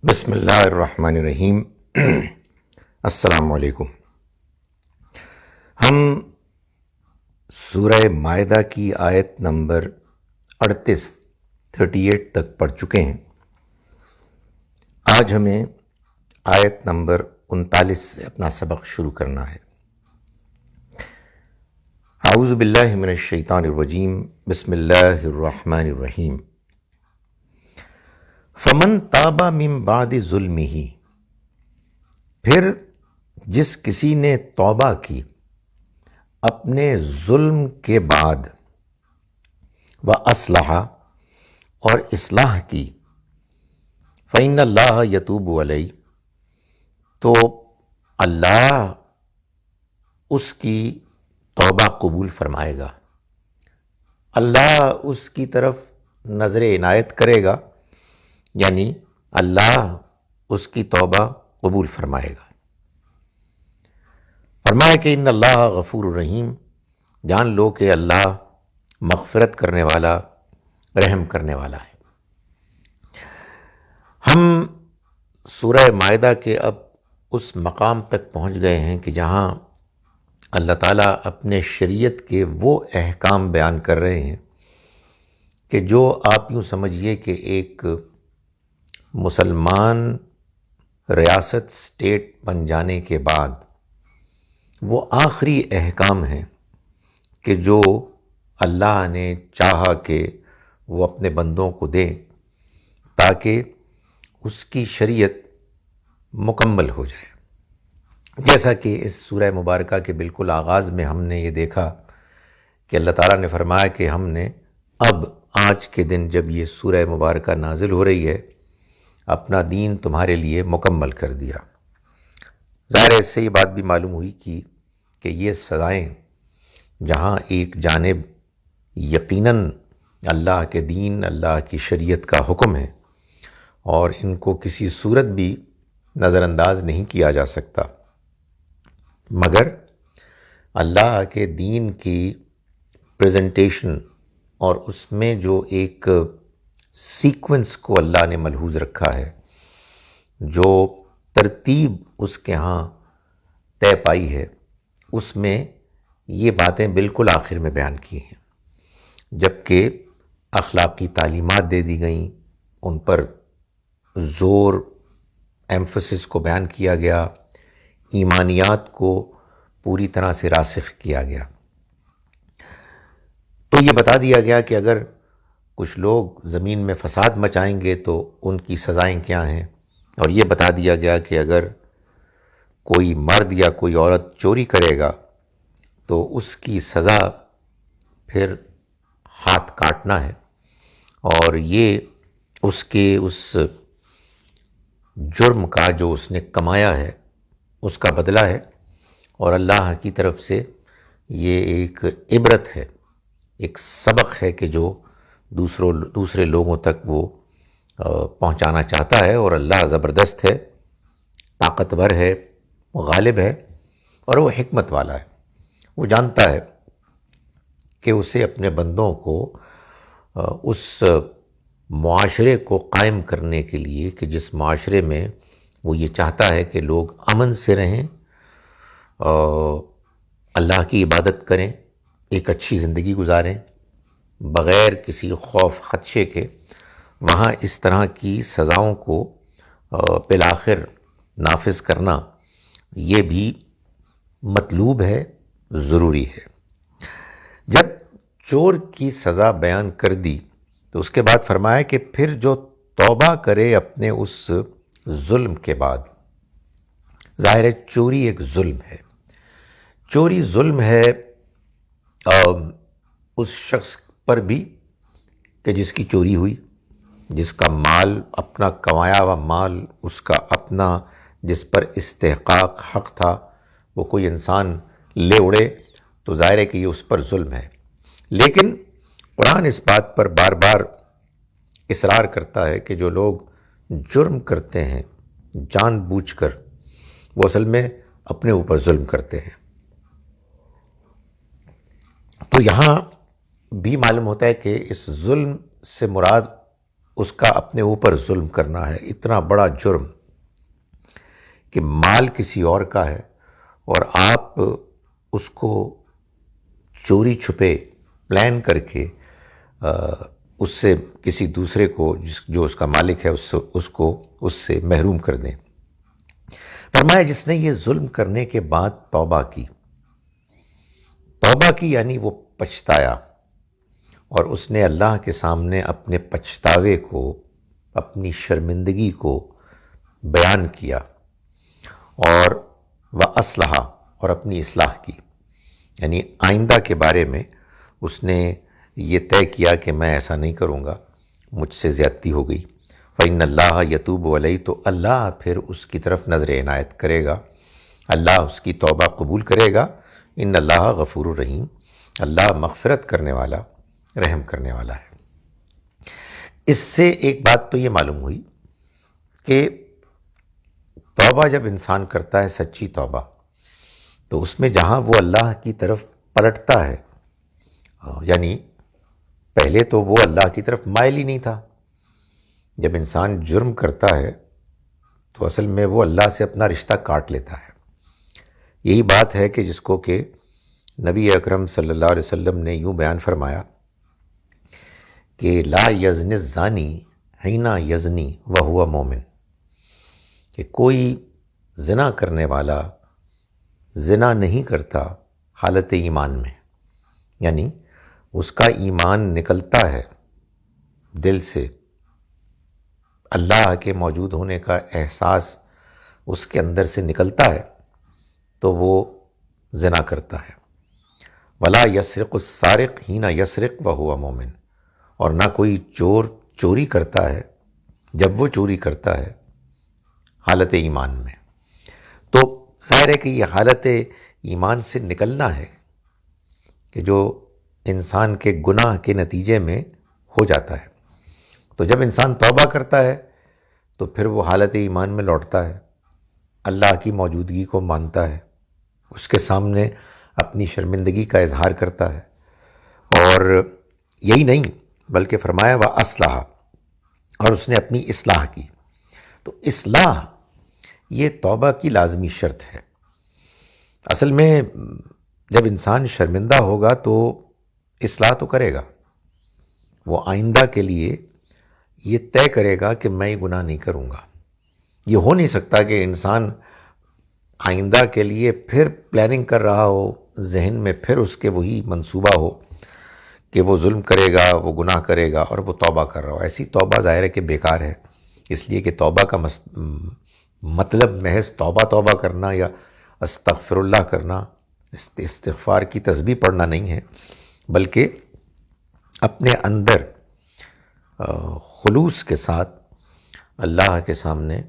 بسم اللہ الرحمن الرحیم۔ السلام علیکم۔ ہم سورہ مائدہ کی آیت نمبر 38 تک پڑھ چکے ہیں۔ آج ہمیں آیت نمبر 39 سے اپنا سبق شروع کرنا ہے۔ اعوذ باللہ من الشیطان الرجیم، بسم اللہ الرحمن الرحیم۔ فمن تاب من بعد ظلمہ، پھر جس کسی نے توبہ کی اپنے ظلم کے بعد، وَأَصْلَحَ، اور اصلاح کی، فَإِنَّ اللَّهَ يَتُوبُ عَلَيْهِ، تو اللہ اس کی توبہ قبول فرمائے گا، اللہ اس کی طرف نظر عنایت کرے گا، یعنی اللہ اس کی توبہ قبول فرمائے گا۔ فرمایا کہ ان اللہ غفور الرحیم، جان لو کہ اللہ مغفرت کرنے والا، رحم کرنے والا ہے۔ ہم سورہ مائدہ کے اب اس مقام تک پہنچ گئے ہیں کہ جہاں اللہ تعالیٰ اپنے شریعت کے وہ احکام بیان کر رہے ہیں کہ جو آپ یوں سمجھیے کہ ایک مسلمان ریاست اسٹیٹ بن جانے کے بعد وہ آخری احکام ہیں کہ جو اللہ نے چاہا کہ وہ اپنے بندوں کو دے تاکہ اس کی شریعت مکمل ہو جائے۔ جیسا کہ اس سورہ مبارکہ کے بالکل آغاز میں ہم نے یہ دیکھا کہ اللہ تعالیٰ نے فرمایا کہ ہم نے اب آج کے دن جب یہ سورہ مبارکہ نازل ہو رہی ہے اپنا دین تمہارے لیے مکمل کر دیا۔ ظاہر ہے اس سے یہ بات بھی معلوم ہوئی کہ یہ سزائیں جہاں ایک جانب یقیناً اللہ کے دین، اللہ کی شریعت کا حکم ہے اور ان کو کسی صورت بھی نظر انداز نہیں کیا جا سکتا، مگر اللہ کے دین کی پریزنٹیشن اور اس میں جو ایک سیکوینس کو اللہ نے ملحوظ رکھا ہے، جو ترتیب اس کے ہاں طے پائی ہے، اس میں یہ باتیں بالکل آخر میں بیان کی ہیں، جبکہ اخلاقی تعلیمات دے دی گئیں، ان پر زور ایمفسس کو بیان کیا گیا، ایمانیات کو پوری طرح سے راسخ کیا گیا۔ تو یہ بتا دیا گیا کہ اگر کچھ لوگ زمین میں فساد مچائیں گے تو ان کی سزائیں کیا ہیں، اور یہ بتا دیا گیا کہ اگر کوئی مرد یا کوئی عورت چوری کرے گا تو اس کی سزا پھر ہاتھ کاٹنا ہے، اور یہ اس کے اس جرم کا جو اس نے کمایا ہے اس کا بدلہ ہے، اور اللہ کی طرف سے یہ ایک عبرت ہے، ایک سبق ہے کہ جو دوسرے لوگوں تک وہ پہنچانا چاہتا ہے۔ اور اللہ زبردست ہے، طاقتور ہے، وہ غالب ہے، اور وہ حکمت والا ہے۔ وہ جانتا ہے کہ اسے اپنے بندوں کو اس معاشرے کو قائم کرنے کے لیے کہ جس معاشرے میں وہ یہ چاہتا ہے کہ لوگ امن سے رہیں، اللہ کی عبادت کریں، ایک اچھی زندگی گزاریں بغیر کسی خوف خدشے کے، وہاں اس طرح کی سزاؤں کو بالآخر نافذ کرنا یہ بھی مطلوب ہے، ضروری ہے۔ جب چور کی سزا بیان کر دی تو اس کے بعد فرمایا کہ پھر جو توبہ کرے اپنے اس ظلم کے بعد، ظاہر ہے چوری ایک ظلم ہے، چوری ظلم ہے اس شخص پر بھی کہ جس کی چوری ہوئی، جس کا مال اپنا کمایا ہوا مال، اس کا اپنا جس پر استحقاق حق تھا، وہ کوئی انسان لے اڑے تو ظاہر ہے کہ یہ اس پر ظلم ہے۔ لیکن قرآن اس بات پر بار بار اصرار کرتا ہے کہ جو لوگ جرم کرتے ہیں جان بوجھ کر، وہ اصل میں اپنے اوپر ظلم کرتے ہیں۔ تو یہاں بھی معلوم ہوتا ہے کہ اس ظلم سے مراد اس کا اپنے اوپر ظلم کرنا ہے، اتنا بڑا جرم کہ مال کسی اور کا ہے اور آپ اس کو چوری چھپے پلان کر کے اس سے کسی دوسرے کو جو اس کا مالک ہے اس سے محروم کر دیں۔ فرمایا جس نے یہ ظلم کرنے کے بعد توبہ کی یعنی وہ پچھتایا اور اس نے اللہ کے سامنے اپنے پچھتاوے کو، اپنی شرمندگی کو بیان کیا اور وَأَصْلَحَ اور اپنی اصلاح کی، یعنی آئندہ کے بارے میں اس نے یہ طے کیا کہ میں ایسا نہیں کروں گا، مجھ سے زیادتی ہو گئی۔ فَإِنَّ اللَّهَ يَتُوبُ عَلَيْهِ تو اللہ پھر اس کی طرف نظر عنایت کرے گا، اللہ اس کی توبہ قبول کرے گا۔ ان اللہ غفور الرحیم، اللہ مغفرت کرنے والا، رحم کرنے والا ہے۔ اس سے ایک بات تو یہ معلوم ہوئی کہ توبہ جب انسان کرتا ہے سچی توبہ، تو اس میں جہاں وہ اللہ کی طرف پلٹتا ہے، یعنی پہلے تو وہ اللہ کی طرف مائل ہی نہیں تھا، جب انسان جرم کرتا ہے تو اصل میں وہ اللہ سے اپنا رشتہ کاٹ لیتا ہے۔ یہی بات ہے کہ جس کو کہ نبی اکرم صلی اللہ علیہ وسلم نے یوں بیان فرمایا کہ لا یزنی الزانی حین یزنی وہو مومن، کہ کوئی زنا کرنے والا زنا نہیں کرتا حالت ایمان میں، یعنی اس کا ایمان نکلتا ہے دل سے، اللہ کے موجود ہونے کا احساس اس کے اندر سے نکلتا ہے تو وہ زنا کرتا ہے۔ ولا یسرق السارق حین یسرق وہو مومن، اور نہ کوئی چور چوری کرتا ہے جب وہ چوری کرتا ہے حالت ایمان میں۔ تو ظاہر ہے کہ یہ حالت ایمان سے نکلنا ہے کہ جو انسان کے گناہ کے نتیجے میں ہو جاتا ہے۔ تو جب انسان توبہ کرتا ہے تو پھر وہ حالت ایمان میں لوٹتا ہے، اللہ کی موجودگی کو مانتا ہے، اس کے سامنے اپنی شرمندگی کا اظہار کرتا ہے، اور یہی نہیں بلکہ فرمایا وَأَصْلَحَ، اور اس نے اپنی اصلاح کی۔ تو اصلاح یہ توبہ کی لازمی شرط ہے۔ اصل میں جب انسان شرمندہ ہوگا تو اصلاح تو کرے گا، وہ آئندہ کے لیے یہ طے کرے گا کہ میں یہ گناہ نہیں کروں گا۔ یہ ہو نہیں سکتا کہ انسان آئندہ کے لیے پھر پلاننگ کر رہا ہو، ذہن میں پھر اس کے وہی منصوبہ ہو کہ وہ ظلم کرے گا، وہ گناہ کرے گا اور وہ توبہ کر رہا ہو۔ ایسی توبہ ظاہر ہے کہ بیکار ہے، اس لیے کہ توبہ کا مطلب محض توبہ کرنا یا استغفر اللہ کرنا، استغفار کی تسبیح پڑھنا نہیں ہے، بلکہ اپنے اندر خلوص کے ساتھ اللہ کے سامنے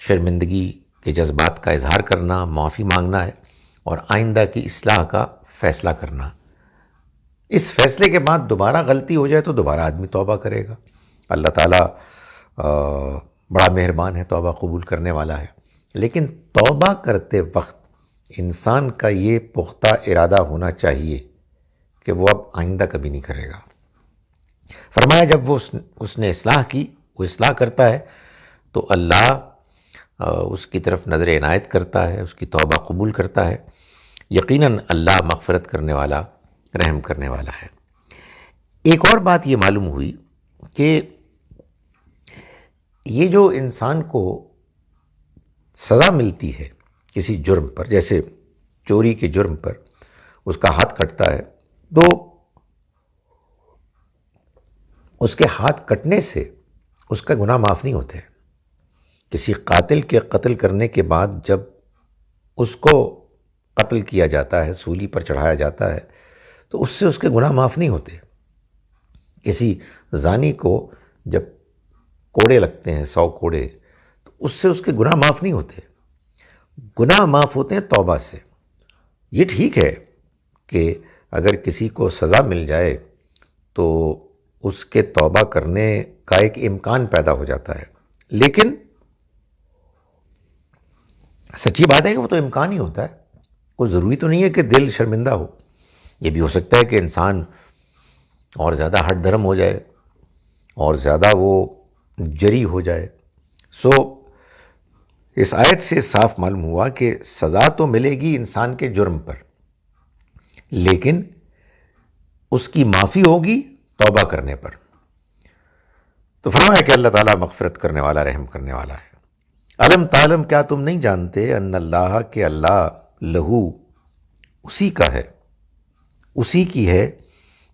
شرمندگی کے جذبات کا اظہار کرنا، معافی مانگنا ہے اور آئندہ کی اصلاح کا فیصلہ کرنا۔ اس فیصلے کے بعد دوبارہ غلطی ہو جائے تو دوبارہ آدمی توبہ کرے گا۔ اللہ تعالیٰ بڑا مہربان ہے، توبہ قبول کرنے والا ہے، لیکن توبہ کرتے وقت انسان کا یہ پختہ ارادہ ہونا چاہیے کہ وہ اب آئندہ کبھی نہیں کرے گا۔ فرمایا جب اس نے اصلاح کی، وہ اصلاح کرتا ہے تو اللہ اس کی طرف نظر عنایت کرتا ہے، اس کی توبہ قبول کرتا ہے۔ یقیناً اللہ مغفرت کرنے والا، رحم کرنے والا ہے۔ ایک اور بات یہ معلوم ہوئی کہ یہ جو انسان کو سزا ملتی ہے کسی جرم پر، جیسے چوری کے جرم پر اس کا ہاتھ کٹتا ہے، تو اس کے ہاتھ کٹنے سے اس کا گناہ معاف نہیں ہوتے۔ کسی قاتل کے قتل کرنے کے بعد جب اس کو قتل کیا جاتا ہے، سولی پر چڑھایا جاتا ہے، تو اس سے اس کے گناہ معاف نہیں ہوتے۔ کسی زانی کو جب کوڑے لگتے ہیں، 100 کوڑے، تو اس سے اس کے گناہ معاف نہیں ہوتے۔ گناہ معاف ہوتے ہیں توبہ سے۔ یہ ٹھیک ہے کہ اگر کسی کو سزا مل جائے تو اس کے توبہ کرنے کا ایک امکان پیدا ہو جاتا ہے، لیکن سچی بات ہے کہ وہ تو امکان ہی ہوتا ہے، کوئی ضروری تو نہیں ہے کہ دل شرمندہ ہو۔ یہ بھی ہو سکتا ہے کہ انسان اور زیادہ ہٹ دھرم ہو جائے اور زیادہ وہ جری ہو جائے۔ سو اس آیت سے صاف معلوم ہوا کہ سزا تو ملے گی انسان کے جرم پر، لیکن اس کی معافی ہوگی توبہ کرنے پر۔ تو فرمایا کہ اللہ تعالیٰ مغفرت کرنے والا، رحم کرنے والا ہے۔ علم تعلم، کیا تم نہیں جانتے، ان اللہ، کہ اللہ، لہو، اسی کا ہے، اسی کی ہے،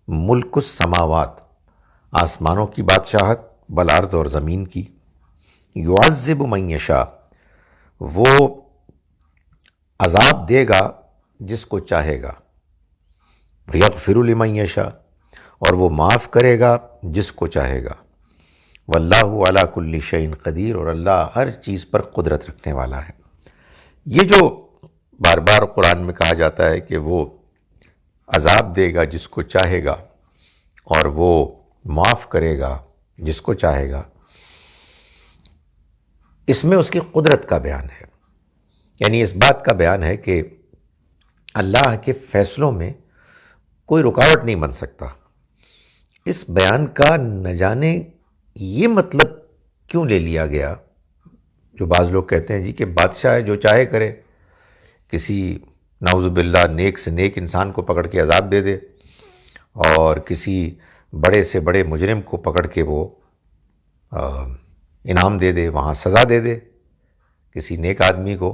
ملک السماوات، آسمانوں کی بادشاہت، والارض، اور زمین کی، یعذب من یشاء، وہ عذاب دے گا جس کو چاہے گا، یغفر لمن یشاء، اور وہ معاف کرے گا جس کو چاہے گا، واللہ علی کل شیء قدیر، اور اللہ ہر چیز پر قدرت رکھنے والا ہے۔ یہ جو بار بار قرآن میں کہا جاتا ہے کہ وہ عذاب دے گا جس کو چاہے گا اور وہ معاف کرے گا جس کو چاہے گا، اس میں اس کی قدرت کا بیان ہے، یعنی اس بات کا بیان ہے کہ اللہ کے فیصلوں میں کوئی رکاوٹ نہیں بن سکتا۔ اس بیان کا نہ جانے یہ مطلب کیوں لے لیا گیا، جو بعض لوگ کہتے ہیں جی کہ بادشاہ ہے، جو چاہے کرے، کسی نعوذ باللہ نیک سے نیک انسان کو پکڑ کے عذاب دے دے، اور کسی بڑے سے بڑے مجرم کو پکڑ کے وہ انعام دے دے، وہاں سزا دے دے کسی نیک آدمی کو،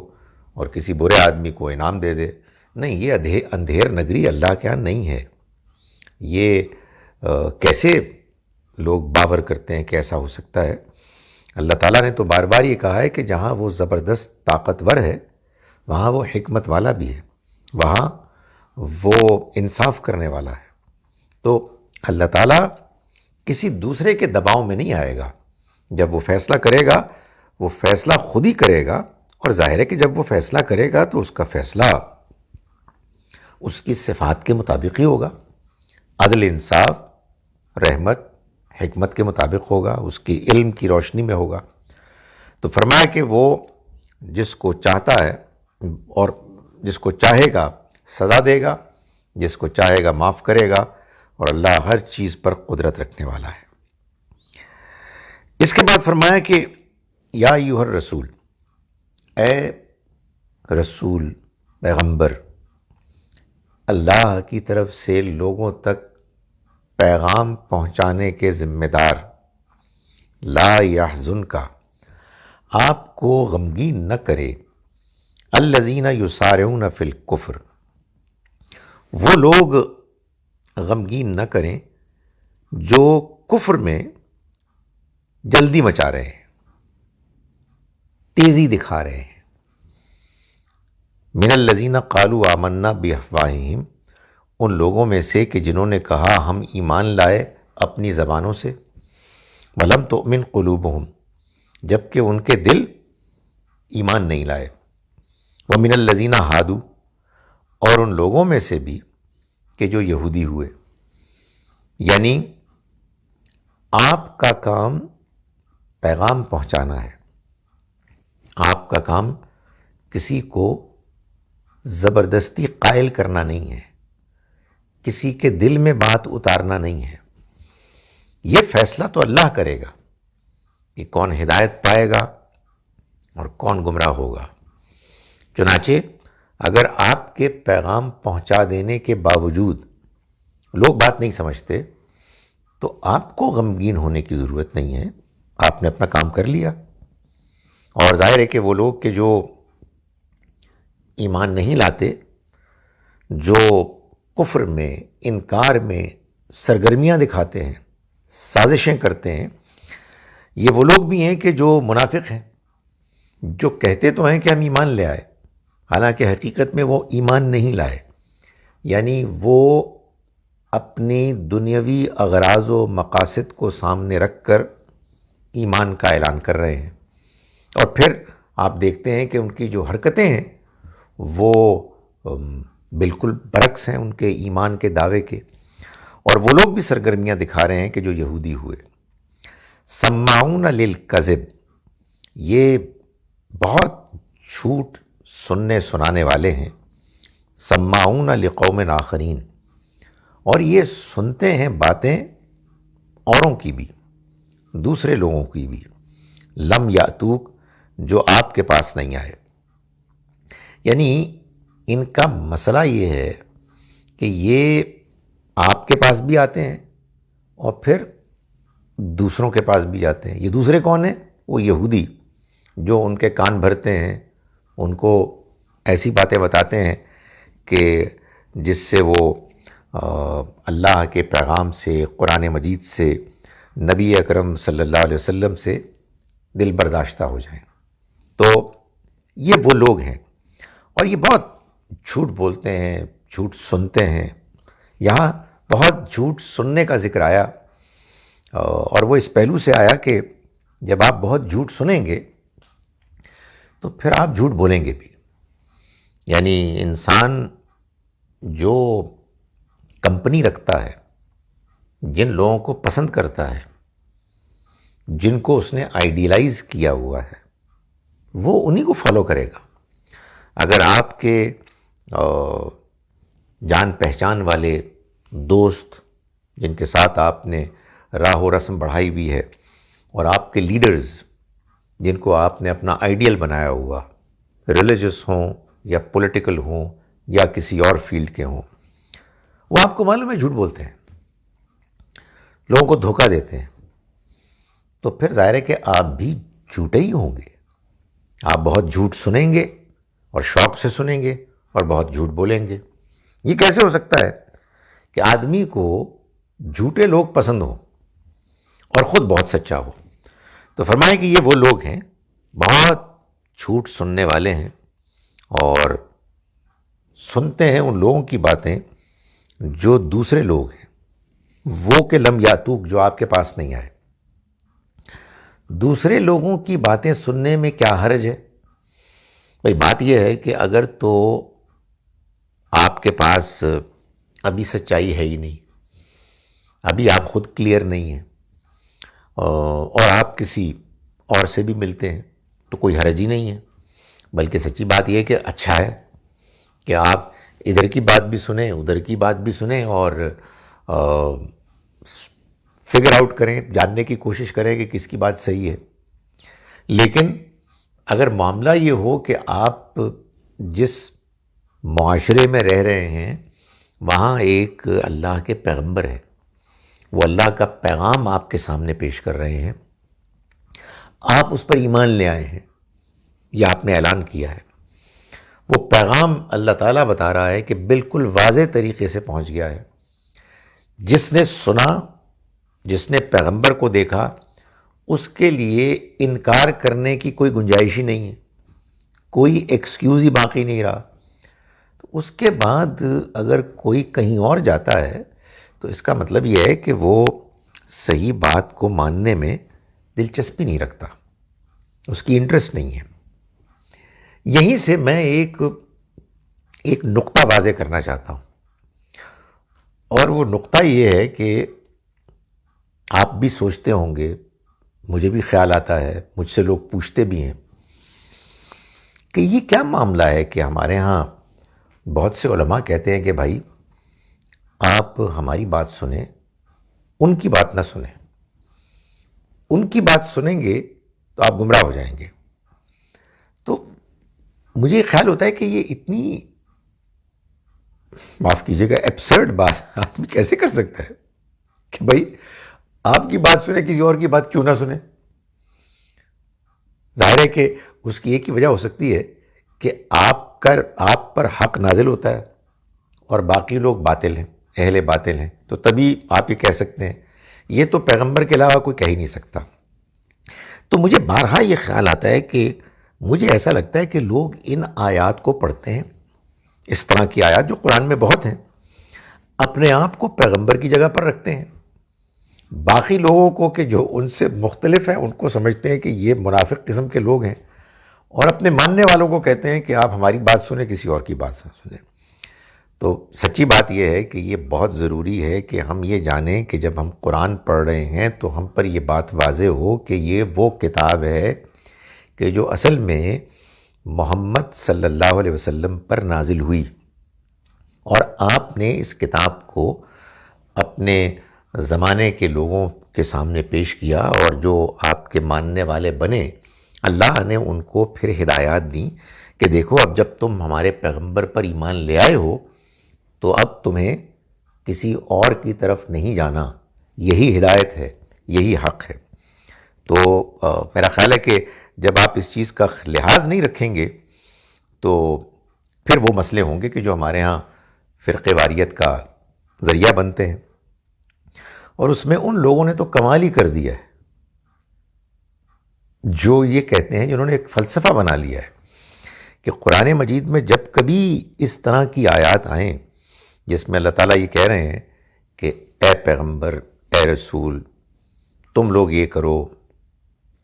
اور کسی برے آدمی کو انعام دے دے۔ نہیں، یہ اندھیر نگری اللہ کے ہاں نہیں ہے۔ یہ کیسے لوگ باور کرتے ہیں کہ ایسا ہو سکتا ہے؟ اللہ تعالیٰ نے تو بار بار یہ کہا ہے کہ جہاں وہ زبردست طاقتور ہے وہاں وہ حکمت والا بھی ہے، وہاں وہ انصاف کرنے والا ہے۔ تو اللہ تعالیٰ کسی دوسرے کے دباؤ میں نہیں آئے گا۔ جب وہ فیصلہ کرے گا، وہ فیصلہ خود ہی کرے گا، اور ظاہر ہے کہ جب وہ فیصلہ کرے گا تو اس کا فیصلہ اس کی صفات کے مطابق ہی ہوگا، عدل، انصاف، رحمت، حکمت کے مطابق ہوگا، اس کی علم کی روشنی میں ہوگا۔ تو فرمایا کہ وہ جس کو چاہتا ہے اور جس کو چاہے گا سزا دے گا، جس کو چاہے گا معاف کرے گا، اور اللہ ہر چیز پر قدرت رکھنے والا ہے۔ اس کے بعد فرمایا کہ یا ایھا الرسول، اے رسول، پیغمبر، اللہ کی طرف سے لوگوں تک پیغام پہنچانے کے ذمہ دار، لا یحزنک، آپ کو غمگین نہ کرے، الذین یسارعون فی الکفر، وہ لوگ غمگین نہ کریں جو کفر میں جلدی مچا رہے ہیں، تیزی دکھا رہے ہیں۔ من الذین قالوا آمنا بافواہہم، ان لوگوں میں سے کہ جنہوں نے کہا ہم ایمان لائے اپنی زبانوں سے، ولم تؤمن قلوبہم، جبکہ ان کے دل ایمان نہیں لائے، ومن الذین ہادوا، اور ان لوگوں میں سے بھی کہ جو یہودی ہوئے۔ یعنی آپ کا کام پیغام پہنچانا ہے، آپ کا کام کسی کو زبردستی قائل کرنا نہیں ہے، کسی کے دل میں بات اتارنا نہیں ہے۔ یہ فیصلہ تو اللہ کرے گا کہ کون ہدایت پائے گا اور کون گمراہ ہوگا۔ چنانچہ اگر آپ کے پیغام پہنچا دینے کے باوجود لوگ بات نہیں سمجھتے تو آپ کو غمگین ہونے کی ضرورت نہیں ہے، آپ نے اپنا کام کر لیا۔ اور ظاہر ہے کہ وہ لوگ کہ جو ایمان نہیں لاتے، جو کفر میں، انکار میں سرگرمیاں دکھاتے ہیں، سازشیں کرتے ہیں، یہ وہ لوگ بھی ہیں کہ جو منافق ہیں، جو کہتے تو ہیں کہ ہم ایمان لے آئے، حالانکہ حقیقت میں وہ ایمان نہیں لائے، یعنی وہ اپنی دنیاوی اغراض و مقاصد کو سامنے رکھ کر ایمان کا اعلان کر رہے ہیں، اور پھر آپ دیکھتے ہیں کہ ان کی جو حرکتیں ہیں وہ بالکل برعکس ہیں ان کے ایمان کے دعوے کے۔ اور وہ لوگ بھی سرگرمیاں دکھا رہے ہیں کہ جو یہودی ہوئے۔ سماعون للکذب، یہ بہت جھوٹ سننے سنانے والے ہیں، سماعون لقوم آخرین، اور یہ سنتے ہیں باتیں اوروں کی بھی، دوسرے لوگوں کی بھی، لم یاتوک جو آپ کے پاس نہیں آئے. یعنی ان کا مسئلہ یہ ہے کہ یہ آپ کے پاس بھی آتے ہیں اور پھر دوسروں کے پاس بھی جاتے ہیں. یہ دوسرے کون ہیں؟ وہ یہودی جو ان کے کان بھرتے ہیں، ان کو ایسی باتیں بتاتے ہیں کہ جس سے وہ اللہ کے پیغام سے، قرآن مجید سے، نبی اکرم صلی اللہ علیہ وسلم سے دل برداشتہ ہو جائیں. تو یہ وہ لوگ ہیں، اور یہ بہت جھوٹ بولتے ہیں، جھوٹ سنتے ہیں. یہاں بہت جھوٹ سننے کا ذکر آیا، اور وہ اس پہلو سے آیا کہ جب آپ بہت جھوٹ سنیں گے تو پھر آپ جھوٹ بولیں گے بھی. یعنی انسان جو کمپنی رکھتا ہے، جن لوگوں کو پسند کرتا ہے، جن کو اس نے آئیڈیلائز کیا ہوا ہے، وہ انہی کو فالو کرے گا. اگر آپ کے جان پہچان والے دوست جن کے ساتھ آپ نے راہ و رسم بڑھائی ہوئی ہے، اور آپ کے لیڈرز جن کو آپ نے اپنا آئیڈیل بنایا ہوا، ریلیجس ہوں یا پولیٹیکل ہوں یا کسی اور فیلڈ کے ہوں، وہ آپ کو معلوم ہے جھوٹ بولتے ہیں، لوگوں کو دھوکہ دیتے ہیں، تو پھر ظاہر ہے کہ آپ بھی جھوٹے ہی ہوں گے. آپ بہت جھوٹ سنیں گے اور شوق سے سنیں گے اور بہت جھوٹ بولیں گے. یہ کیسے ہو سکتا ہے کہ آدمی کو جھوٹے لوگ پسند ہوں اور خود بہت سچا ہو؟ تو فرمائیں کہ یہ وہ لوگ ہیں، بہت جھوٹ سننے والے ہیں، اور سنتے ہیں ان لوگوں کی باتیں جو دوسرے لوگ ہیں، وہ کہ لم یاتوک جو آپ کے پاس نہیں آئے. دوسرے لوگوں کی باتیں سننے میں کیا حرج ہے؟ بھئی بات یہ ہے کہ اگر تو آپ کے پاس ابھی سچائی ہے ہی نہیں، ابھی آپ خود کلیئر نہیں ہیں، اور آپ کسی اور سے بھی ملتے ہیں، تو کوئی حرج ہی نہیں ہے. بلکہ سچی بات یہ ہے کہ اچھا ہے کہ آپ ادھر کی بات بھی سنیں، ادھر کی بات بھی سنیں، اور فگر آؤٹ کریں، جاننے کی کوشش کریں کہ کس کی بات صحیح ہے. لیکن اگر معاملہ یہ ہو کہ آپ جس معاشرے میں رہ رہے ہیں وہاں ایک اللہ کے پیغمبر ہے، وہ اللہ کا پیغام آپ کے سامنے پیش کر رہے ہیں، آپ اس پر ایمان لے آئے ہیں، یہ آپ نے اعلان کیا ہے، وہ پیغام اللہ تعالیٰ بتا رہا ہے کہ بالکل واضح طریقے سے پہنچ گیا ہے. جس نے سنا، جس نے پیغمبر کو دیکھا، اس کے لیے انکار کرنے کی کوئی گنجائش ہی نہیں ہے، کوئی ایکسکیوز ہی باقی نہیں رہا. تو اس کے بعد اگر کوئی کہیں اور جاتا ہے تو اس کا مطلب یہ ہے کہ وہ صحیح بات کو ماننے میں دلچسپی نہیں رکھتا، اس کی انٹرسٹ نہیں ہے. یہیں سے میں ایک نقطہ واضح کرنا چاہتا ہوں، اور وہ نقطہ یہ ہے کہ آپ بھی سوچتے ہوں گے، مجھے بھی خیال آتا ہے، مجھ سے لوگ پوچھتے بھی ہیں کہ یہ کیا معاملہ ہے کہ ہمارے ہاں بہت سے علماء کہتے ہیں کہ بھائی آپ ہماری بات سنیں، ان کی بات نہ سنیں، ان کی بات سنیں گے تو آپ گمراہ ہو جائیں گے. تو مجھے خیال ہوتا ہے کہ یہ اتنی، معاف کیجیے گا، ایبسرڈ بات آدمی کیسے کر سکتا ہے کہ بھائی آپ کی بات سنیں، کسی اور کی بات کیوں نہ سنیں؟ ظاہر ہے کہ اس کی ایک ہی وجہ ہو سکتی ہے کہ آپ پر حق نازل ہوتا ہے اور باقی لوگ باطل ہیں، اہل باطل ہیں، تو تبھی آپ یہ کہہ سکتے ہیں. یہ تو پیغمبر کے علاوہ کوئی کہہ ہی نہیں سکتا. تو مجھے بارہا یہ خیال آتا ہے کہ مجھے ایسا لگتا ہے کہ لوگ ان آیات کو پڑھتے ہیں، اس طرح کی آیات جو قرآن میں بہت ہیں، اپنے آپ کو پیغمبر کی جگہ پر رکھتے ہیں، باقی لوگوں کو کہ جو ان سے مختلف ہیں ان کو سمجھتے ہیں کہ یہ منافق قسم کے لوگ ہیں، اور اپنے ماننے والوں کو کہتے ہیں کہ آپ ہماری بات سنیں، کسی اور کی بات نہ سنیں. تو سچی بات یہ ہے کہ یہ بہت ضروری ہے کہ ہم یہ جانیں کہ جب ہم قرآن پڑھ رہے ہیں تو ہم پر یہ بات واضح ہو کہ یہ وہ کتاب ہے کہ جو اصل میں محمد صلی اللہ علیہ وسلم پر نازل ہوئی، اور آپ نے اس کتاب کو اپنے زمانے کے لوگوں کے سامنے پیش کیا اور جو آپ کے ماننے والے بنے، اللہ نے ان کو پھر ہدایات دیں کہ دیکھو اب جب تم ہمارے پیغمبر پر ایمان لے آئے ہو تو اب تمہیں کسی اور کی طرف نہیں جانا، یہی ہدایت ہے، یہی حق ہے۔ تو میرا خیال ہے کہ جب آپ اس چیز کا لحاظ نہیں رکھیں گے تو پھر وہ مسئلے ہوں گے کہ جو ہمارے ہاں فرقے واریت کا ذریعہ بنتے ہیں، اور اس میں ان لوگوں نے تو کمال ہی کر دیا ہے جو یہ کہتے ہیں، جنہوں نے ایک فلسفہ بنا لیا ہے کہ قرآن مجید میں جب کبھی اس طرح کی آیات آئیں جس میں اللہ تعالیٰ یہ کہہ رہے ہیں کہ اے پیغمبر، اے رسول، تم لوگ یہ کرو،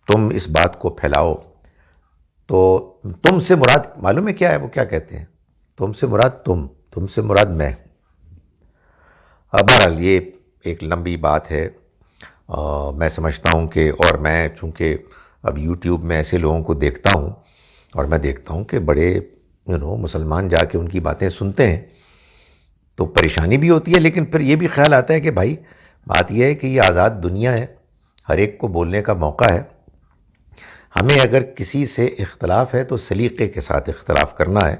تم اس بات کو پھیلاؤ، تو تم سے مراد معلوم ہے کیا ہے؟ وہ کیا کہتے ہیں؟ تم سے مراد تم سے مراد میں۔ بہرحال یہ ایک لمبی بات ہے، میں سمجھتا ہوں کہ، اور میں چونکہ اب یوٹیوب میں ایسے لوگوں کو دیکھتا ہوں اور میں دیکھتا ہوں کہ بڑے مسلمان جا کے ان کی باتیں سنتے ہیں تو پریشانی بھی ہوتی ہے، لیکن پھر یہ بھی خیال آتا ہے کہ بھائی بات یہ ہے کہ یہ آزاد دنیا ہے، ہر ایک کو بولنے کا موقع ہے، ہمیں اگر کسی سے اختلاف ہے تو سلیقے کے ساتھ اختلاف کرنا ہے،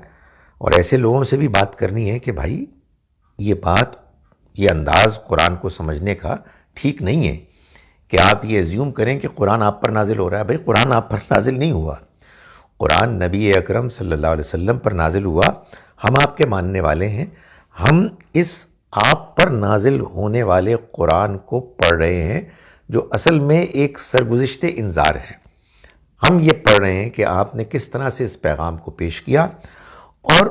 اور ایسے لوگوں سے بھی بات کرنی ہے کہ بھائی یہ بات، یہ انداز قرآن کو سمجھنے کا ٹھیک نہیں ہے کہ آپ یہ ایزیوم کریں کہ قرآن آپ پر نازل ہو رہا ہے۔ بھائی قرآن آپ پر نازل نہیں ہوا، قرآن نبی اکرم صلی اللہ علیہ وسلم پر نازل ہوا، ہم آپ کے ماننے والے ہیں، ہم اس آپ پر نازل ہونے والے قرآن کو پڑھ رہے ہیں جو اصل میں ایک سرگزشت انذار ہے۔ ہم یہ پڑھ رہے ہیں کہ آپ نے کس طرح سے اس پیغام کو پیش کیا، اور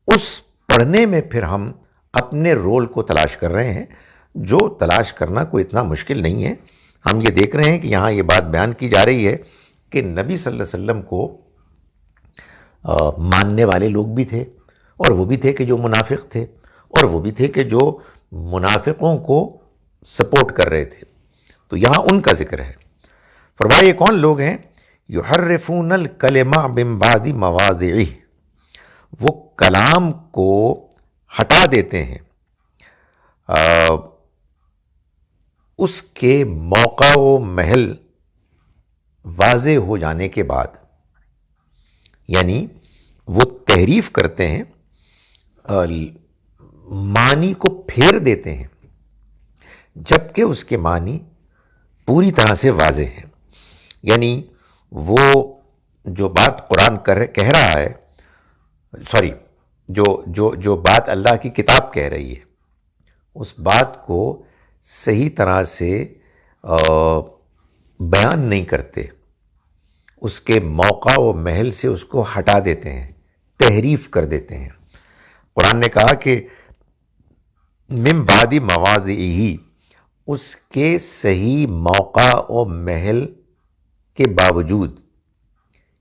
اس پڑھنے میں پھر ہم اپنے رول کو تلاش کر رہے ہیں، جو تلاش کرنا کوئی اتنا مشکل نہیں ہے۔ ہم یہ دیکھ رہے ہیں کہ یہاں یہ بات بیان کی جا رہی ہے کہ نبی صلی اللہ علیہ وسلم کو ماننے والے لوگ بھی تھے، اور وہ بھی تھے کہ جو منافق تھے، اور وہ بھی تھے کہ جو منافقوں کو سپورٹ کر رہے تھے۔ تو یہاں ان کا ذکر ہے۔ فرمایا یہ کون لوگ ہیں؟ یحرفون الکلمہ من بعد مواضعہ، وہ کلام کو ہٹا دیتے ہیں اس کے موقع و محل واضح ہو جانے کے بعد، یعنی وہ تحریف کرتے ہیں، معنی کو پھیر دیتے ہیں جبکہ اس کے معنی پوری طرح سے واضح ہیں۔ یعنی وہ جو بات قرآن کہہ رہا ہے، جو بات اللہ کی کتاب کہہ رہی ہے، اس بات کو صحیح طرح سے بیان نہیں کرتے، اس کے موقع و محل سے اس کو ہٹا دیتے ہیں، تحریف کر دیتے ہیں۔ قرآن نے کہا کہ من بعد مواضعہ، اس کے صحیح موقع و محل کے باوجود،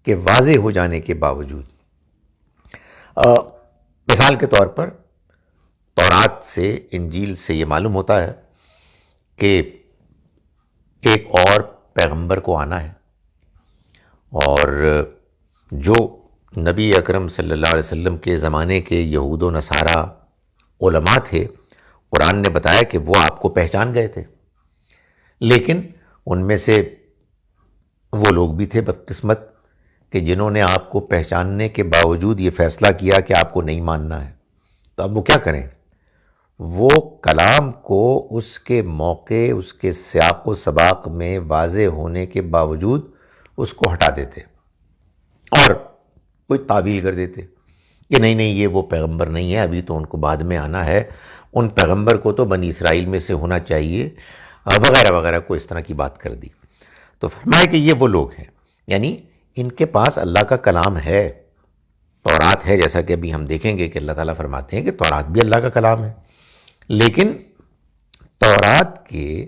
کہ واضح ہو جانے کے باوجود۔ مثال کے طور پر تورات سے، انجیل سے یہ معلوم ہوتا ہے کہ ایک اور پیغمبر کو آنا ہے، اور جو نبی اکرم صلی اللہ علیہ وسلم کے زمانے کے یہود و نصارہ علماء تھے، قرآن نے بتایا کہ وہ آپ کو پہچان گئے تھے، لیکن ان میں سے وہ لوگ بھی تھے بدقسمت کہ جنہوں نے آپ کو پہچاننے کے باوجود یہ فیصلہ کیا کہ آپ کو نہیں ماننا ہے۔ تو اب وہ کیا کریں؟ وہ کلام کو اس کے موقع، اس کے سیاق و سباق میں واضح ہونے کے باوجود اس کو ہٹا دیتے اور کوئی تعویل کر دیتے کہ نہیں یہ وہ پیغمبر نہیں ہے، ابھی تو ان کو بعد میں آنا ہے، ان پیغمبر کو تو بنی اسرائیل میں سے ہونا چاہیے، وغیرہ وغیرہ کو اس طرح کی بات کر دی۔ تو فرمایا کہ یہ وہ لوگ ہیں، یعنی ان کے پاس اللہ کا کلام ہے، تورات ہے، جیسا کہ ابھی ہم دیکھیں گے کہ اللہ تعالیٰ فرماتے ہیں کہ تورات بھی اللہ کا کلام ہے، لیکن تورات کے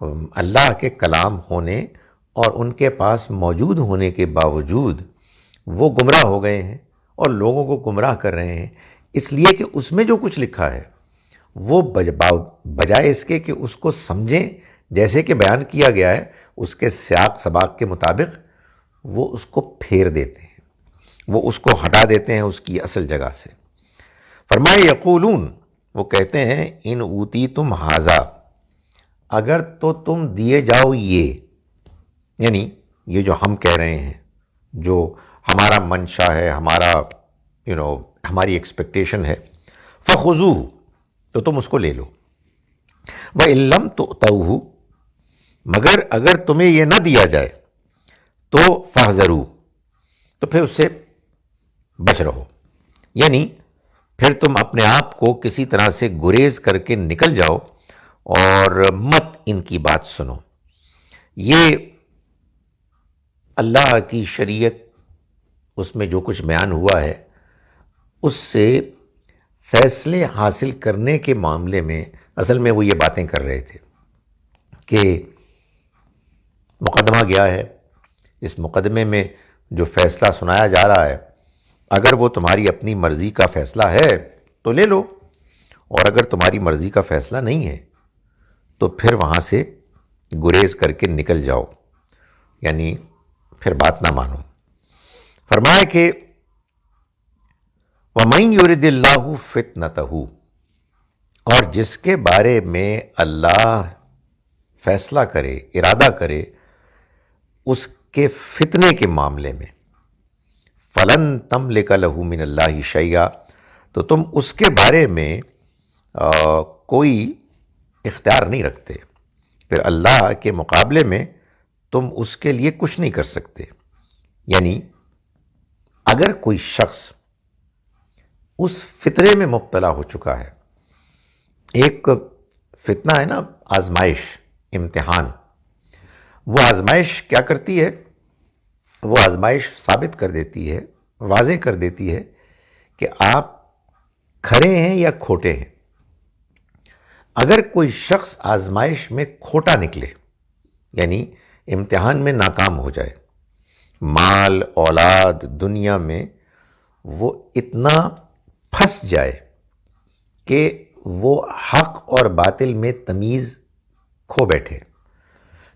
اللہ کے کلام ہونے اور ان کے پاس موجود ہونے کے باوجود وہ گمراہ ہو گئے ہیں اور لوگوں کو گمراہ کر رہے ہیں، اس لیے کہ اس میں جو کچھ لکھا ہے وہ بجائے اس کے کہ اس کو سمجھیں جیسے کہ بیان کیا گیا ہے اس کے سیاق سباق کے مطابق، وہ اس کو پھیر دیتے ہیں، وہ اس کو ہٹا دیتے ہیں اس کی اصل جگہ سے۔ فرمائے یقولون، وہ کہتے ہیں ان اوتی تم حاذا، اگر تو تم دیے جاؤ یہ، یعنی یہ جو ہم کہہ رہے ہیں، جو ہمارا منشا ہے، ہمارا ہماری ایکسپیکٹیشن ہے، فخذوہ، تو تم اس کو لے لو، وَإِن لَّمْ تُؤْتَوْهُ، مگر اگر تمہیں یہ نہ دیا جائے تو فاحذروا، تو پھر اس سے بچ رہو، یعنی پھر تم اپنے آپ کو کسی طرح سے گریز کر کے نکل جاؤ اور مت ان کی بات سنو۔ یہ اللہ کی شریعت، اس میں جو کچھ بیان ہوا ہے، اس سے فیصلے حاصل کرنے کے معاملے میں اصل میں وہ یہ باتیں کر رہے تھے کہ مقدمہ گیا ہے، اس مقدمے میں جو فیصلہ سنایا جا رہا ہے، اگر وہ تمہاری اپنی مرضی کا فیصلہ ہے تو لے لو، اور اگر تمہاری مرضی کا فیصلہ نہیں ہے تو پھر وہاں سے گریز کر کے نکل جاؤ، یعنی پھر بات نہ مانو۔ فرمایا کہ وَمَن يُرِدِ اللَّهُ فِتْنَتَهُ، اور جس کے بارے میں اللہ فیصلہ کرے، ارادہ کرے اس کے فتنے کے معاملے میں، فَلَن تَمْلِكَ لَهُ مِنَ اللَّهِ شَيْئًا، تو تم اس کے بارے میں کوئی اختیار نہیں رکھتے، پھر اللہ کے مقابلے میں تم اس کے لیے کچھ نہیں کر سکتے۔ یعنی اگر کوئی شخص اس فتنے میں مبتلا ہو چکا ہے، ایک فتنہ ہے نا، آزمائش، امتحان، وہ آزمائش کیا کرتی ہے؟ وہ آزمائش ثابت کر دیتی ہے، واضح کر دیتی ہے کہ آپ کھرے ہیں یا کھوٹے ہیں۔ اگر کوئی شخص آزمائش میں کھوٹا نکلے، یعنی امتحان میں ناکام ہو جائے، مال، اولاد، دنیا میں وہ اتنا پھنس جائے کہ وہ حق اور باطل میں تمیز کھو بیٹھے،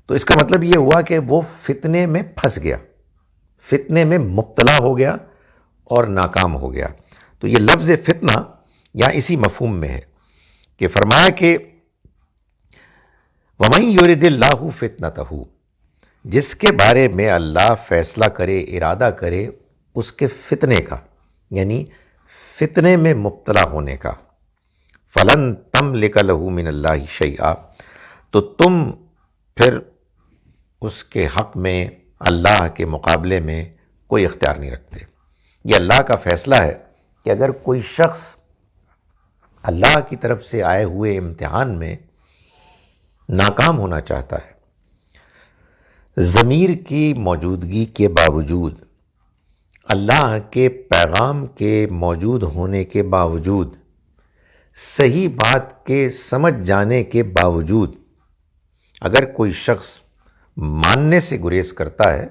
تو اس کا مطلب یہ ہوا کہ وہ فتنے میں پھنس گیا، فتنے میں مبتلا ہو گیا اور ناکام ہو گیا۔ تو یہ لفظ فتنہ یہاں اسی مفہوم میں ہے کہ فرمایا کہ وَمَن يُرِدِ اللَّهُ فِتْنَتَهُ، جس کے بارے میں اللہ فیصلہ کرے، ارادہ کرے اس کے فتنے کا، یعنی فتنے میں مبتلا ہونے کا، فَلَن تَمْلِكَ لَهُ مِنَ اللَّهِ شَيْئًا، تو تم پھر اس کے حق میں اللہ کے مقابلے میں کوئی اختیار نہیں رکھتے۔ یہ اللہ کا فیصلہ ہے کہ اگر کوئی شخص اللہ کی طرف سے آئے ہوئے امتحان میں ناکام ہونا چاہتا ہے، ضمیر کی موجودگی کے باوجود، اللہ کے پیغام کے موجود ہونے کے باوجود، صحیح بات کے سمجھ جانے کے باوجود، اگر کوئی شخص ماننے سے گریز کرتا ہے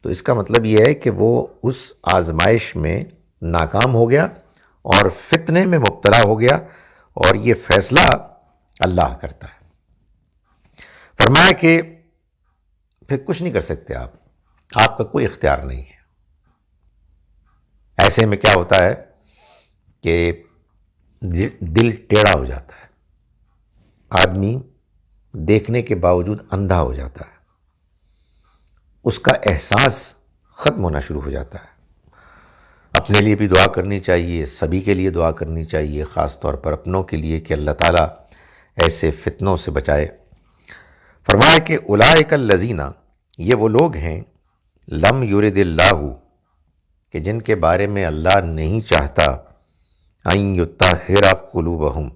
تو اس کا مطلب یہ ہے کہ وہ اس آزمائش میں ناکام ہو گیا اور فتنے میں مبتلا ہو گیا، اور یہ فیصلہ اللہ کرتا ہے۔ فرمایا کہ پھر کچھ نہیں کر سکتے آپ کا کوئی اختیار نہیں ہے۔ ایسے میں کیا ہوتا ہے کہ دل ٹیڑھا ہو جاتا ہے، آدمی دیکھنے کے باوجود اندھا ہو جاتا ہے، اس کا احساس ختم ہونا شروع ہو جاتا ہے۔ اپنے لیے بھی دعا کرنی چاہیے، سبھی کے لیے دعا کرنی چاہیے، خاص طور پر اپنوں کے لیے کہ اللہ تعالیٰ ایسے فتنوں سے بچائے۔ فرمایا کہ اولئک الذین، یہ وہ لوگ ہیں، لم یرد اللہ، کہ جن کے بارے میں اللہ نہیں چاہتا ان یطہر قلوبہم،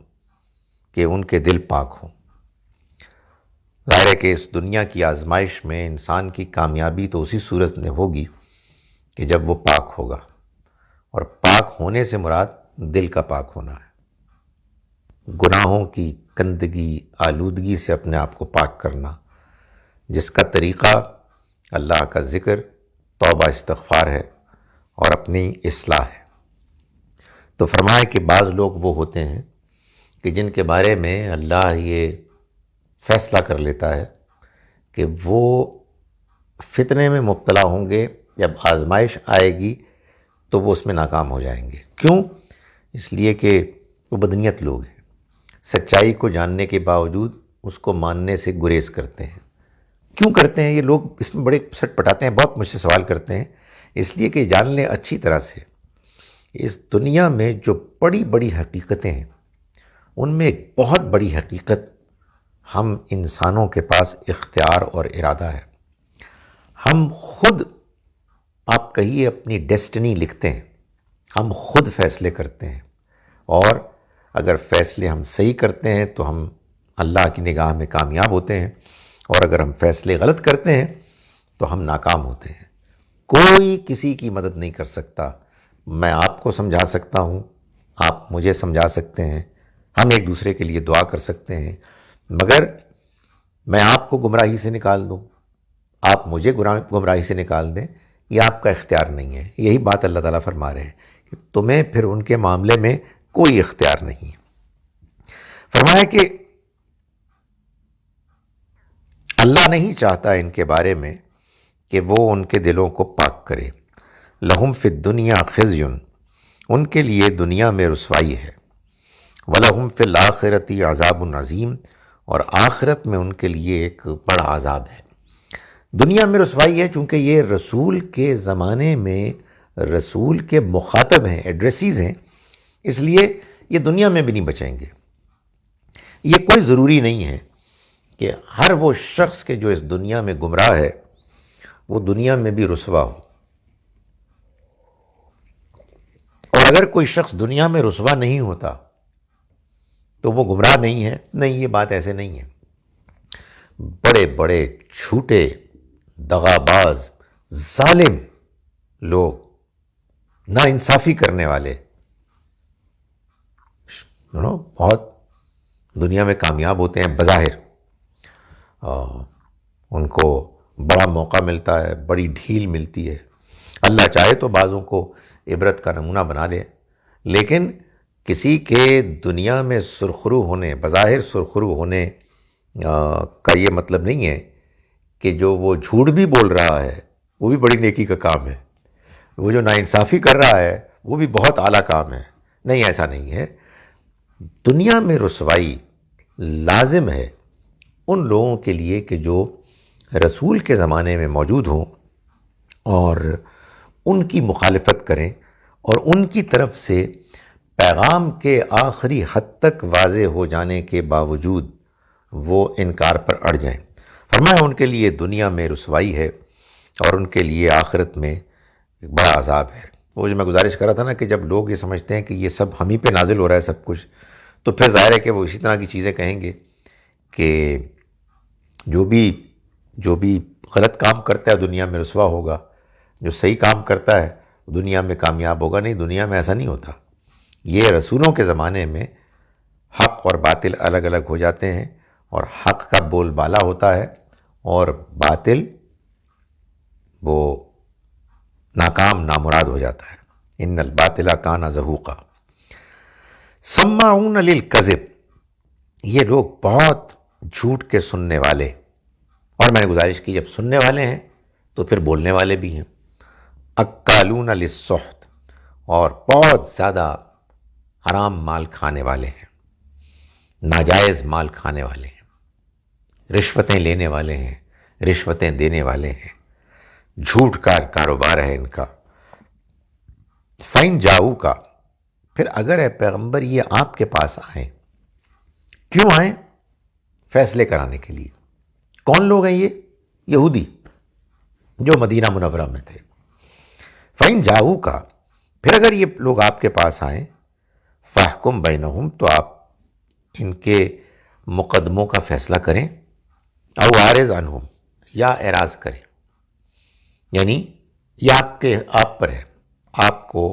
کہ ان کے دل پاک ہوں۔ ظاہر ہے کہ اس دنیا کی آزمائش میں انسان کی کامیابی تو اسی صورت میں ہوگی کہ جب وہ پاک ہوگا، اور پاک ہونے سے مراد دل کا پاک ہونا ہے، گناہوں کی گندگی، آلودگی سے اپنے آپ کو پاک کرنا، جس کا طریقہ اللہ کا ذکر، توبہ، استغفار ہے اور اپنی اصلاح ہے۔ تو فرمایا کہ بعض لوگ وہ ہوتے ہیں کہ جن کے بارے میں اللہ یہ فیصلہ کر لیتا ہے کہ وہ فتنے میں مبتلا ہوں گے، جب آزمائش آئے گی تو وہ اس میں ناکام ہو جائیں گے۔ کیوں؟ اس لیے کہ وہ بدنیت لوگ ہیں، سچائی کو جاننے کے باوجود اس کو ماننے سے گریز کرتے ہیں۔ کیوں کرتے ہیں یہ لوگ؟ اس میں بڑے سٹ پٹاتے ہیں، بہت مجھ سے سوال کرتے ہیں۔ اس لیے کہ جان لیں اچھی طرح سے، اس دنیا میں جو بڑی بڑی حقیقتیں ہیں، ان میں ایک بہت بڑی حقیقت ہم انسانوں کے پاس اختیار اور ارادہ ہے۔ ہم خود، آپ کہیے، اپنی ڈیسٹنی لکھتے ہیں، ہم خود فیصلے کرتے ہیں، اور اگر فیصلے ہم صحیح کرتے ہیں تو ہم اللہ کی نگاہ میں کامیاب ہوتے ہیں، اور اگر ہم فیصلے غلط کرتے ہیں تو ہم ناکام ہوتے ہیں۔ کوئی کسی کی مدد نہیں کر سکتا۔ میں آپ کو سمجھا سکتا ہوں، آپ مجھے سمجھا سکتے ہیں، ہم ایک دوسرے کے لیے دعا کر سکتے ہیں، مگر میں آپ کو گمراہی سے نکال دوں، آپ مجھے گمراہی سے نکال دیں، یہ آپ کا اختیار نہیں ہے۔ یہی بات اللہ تعالیٰ فرما رہے ہیں کہ تمہیں پھر ان کے معاملے میں کوئی اختیار نہیں ہے۔ فرمایا کہ اللہ نہیں چاہتا ان کے بارے میں کہ وہ ان کے دلوں کو پاک کرے۔ لہم فی الدنیا خزی، ان کے لیے دنیا میں رسوائی ہے، وَلَهُمْ فِي الْآخِرَةِ عَذَابٌ عَظِيمٌ، اور آخرت میں ان کے لیے ایک بڑا عذاب ہے۔ دنیا میں رسوائی ہے چونکہ یہ رسول کے زمانے میں رسول کے مخاطب ہیں، ایڈریسیز ہیں، اس لیے یہ دنیا میں بھی نہیں بچیں گے۔ یہ کوئی ضروری نہیں ہے کہ ہر وہ شخص کے جو اس دنیا میں گمراہ ہے وہ دنیا میں بھی رسوا ہو، اور اگر کوئی شخص دنیا میں رسوا نہیں ہوتا تو وہ گمراہ نہیں ہے۔ نہیں، یہ بات ایسے نہیں ہے۔ بڑے بڑے جھوٹے، دغاباز، ظالم لوگ، ناانصافی کرنے والے بہت دنیا میں کامیاب ہوتے ہیں بظاہر، ان کو بڑا موقع ملتا ہے، بڑی ڈھیل ملتی ہے۔ اللہ چاہے تو بعضوں کو عبرت کا نمونہ بنا لے، لیکن کسی کے دنیا میں سرخرو ہونے، بظاہر سرخرو ہونے کا یہ مطلب نہیں ہے کہ جو وہ جھوٹ بھی بول رہا ہے وہ بھی بڑی نیکی کا کام ہے، وہ جو ناانصافی کر رہا ہے وہ بھی بہت اعلیٰ کام ہے۔ نہیں، ایسا نہیں ہے۔ دنیا میں رسوائی لازم ہے ان لوگوں کے لیے کہ جو رسول کے زمانے میں موجود ہوں اور ان کی مخالفت کریں، اور ان کی طرف سے پیغام کے آخری حد تک واضح ہو جانے کے باوجود وہ انکار پر اڑ جائیں۔ فرمایا ان کے لیے دنیا میں رسوائی ہے اور ان کے لیے آخرت میں ایک بڑا عذاب ہے۔ وہ جو میں گزارش کر رہا تھا نا کہ جب لوگ یہ سمجھتے ہیں کہ یہ سب ہم ہی پہ نازل ہو رہا ہے سب کچھ، تو پھر ظاہر ہے کہ وہ اسی طرح کی چیزیں کہیں گے کہ جو بھی غلط کام کرتا ہے دنیا میں رسوا ہوگا، جو صحیح کام کرتا ہے دنیا میں کامیاب ہوگا۔ نہیں، دنیا میں ایسا نہیں ہوتا۔ یہ رسولوں کے زمانے میں حق اور باطل الگ الگ ہو جاتے ہیں، اور حق کا بول بالا ہوتا ہے اور باطل وہ ناکام نامراد ہو جاتا ہے۔ ان الباطل کان زہوقا۔ سماعون للکذب، یہ لوگ بہت جھوٹ کے سننے والے، اور میں نے گزارش کی جب سننے والے ہیں تو پھر بولنے والے بھی ہیں۔ اکالون للسحت، اور بہت زیادہ حرام مال کھانے والے ہیں، ناجائز مال کھانے والے ہیں، رشوتیں لینے والے ہیں، رشوتیں دینے والے ہیں، جھوٹ کا کاروبار ہے ان کا۔ فَإِن جَاءُوكَ، پھر اگر اے پیغمبر یہ آپ کے پاس آئیں، کیوں آئیں؟ فیصلے کرانے کے لیے۔ کون لوگ ہیں یہ؟ یہودی جو مدینہ منورہ میں تھے۔ فَإِن جَاءُوكَ، پھر اگر یہ لوگ آپ کے پاس آئیں، فَاحْكُم بَيْنَهُمْ، تو آپ ان کے مقدموں کا فیصلہ کریں، او اعرض عنہم، یا اعراض کریں، یعنی یہ آپ پر ہے، آپ کو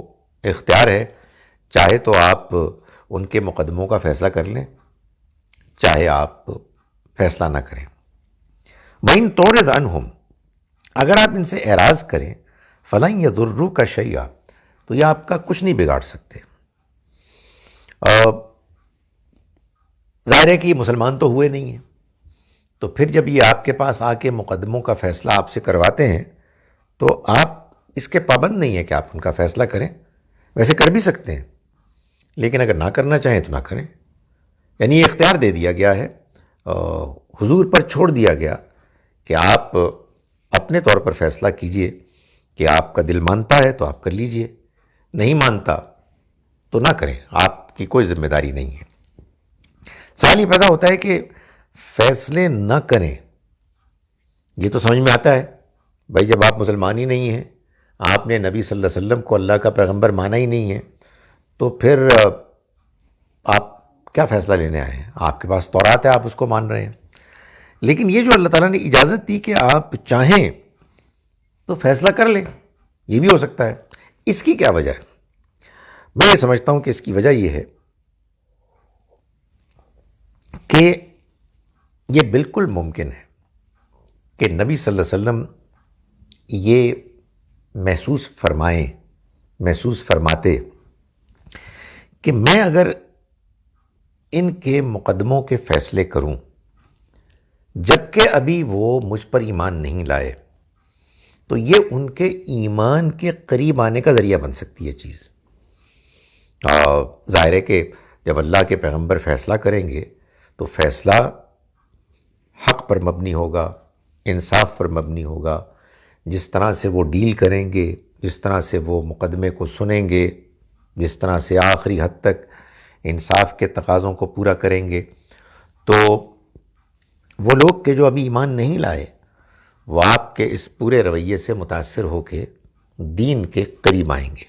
اختیار ہے، چاہے تو آپ ان کے مقدموں کا فیصلہ کر لیں، چاہے آپ فیصلہ نہ کریں۔ وَإِن تُعْرِضْ عَنْهُمْ، اگر آپ ان سے اعراض کریں، فَلَن يَضُرُّوكَ شَيْئًا، تو یہ آپ کا کچھ نہیں بگاڑ سکتے۔ ظاہر ہے کہ یہ مسلمان تو ہوئے نہیں ہیں، تو پھر جب یہ آپ کے پاس آ کے مقدموں کا فیصلہ آپ سے کرواتے ہیں تو آپ اس کے پابند نہیں ہیں کہ آپ ان کا فیصلہ کریں۔ ویسے کر بھی سکتے ہیں، لیکن اگر نہ کرنا چاہیں تو نہ کریں، یعنی یہ اختیار دے دیا گیا ہے۔ حضور پر چھوڑ دیا گیا کہ آپ اپنے طور پر فیصلہ کیجئے کہ آپ کا دل مانتا ہے تو آپ کر لیجئے، نہیں مانتا تو نہ کریں، آپ کی کوئی ذمہ داری نہیں ہے۔ سوال یہ پیدا ہوتا ہے کہ فیصلے نہ کریں، یہ تو سمجھ میں آتا ہے بھائی جب آپ مسلمان ہی نہیں ہیں، آپ نے نبی صلی اللہ علیہ وسلم کو اللہ کا پیغمبر مانا ہی نہیں ہے، تو پھر آپ کیا فیصلہ لینے آئے ہیں؟ آپ کے پاس تورات ہے، آپ اس کو مان رہے ہیں۔ لیکن یہ جو اللہ تعالیٰ نے اجازت دی کہ آپ چاہیں تو فیصلہ کر لیں، یہ بھی ہو سکتا ہے، اس کی کیا وجہ ہے؟ میں یہ سمجھتا ہوں کہ اس کی وجہ یہ ہے کہ یہ بالکل ممکن ہے کہ نبی صلی اللہ علیہ وسلم یہ محسوس فرماتے کہ میں اگر ان کے مقدموں کے فیصلے کروں جبکہ ابھی وہ مجھ پر ایمان نہیں لائے تو یہ ان کے ایمان کے قریب آنے کا ذریعہ بن سکتی ہے چیز۔ ظاہر ہے کہ جب اللہ کے پیغمبر فیصلہ کریں گے تو فیصلہ حق پر مبنی ہوگا، انصاف پر مبنی ہوگا، جس طرح سے وہ ڈیل کریں گے، جس طرح سے وہ مقدمے کو سنیں گے، جس طرح سے آخری حد تک انصاف کے تقاضوں کو پورا کریں گے، تو وہ لوگ کہ جو ابھی ایمان نہیں لائے وہ آپ کے اس پورے رویے سے متاثر ہو کے دین کے قریب آئیں گے۔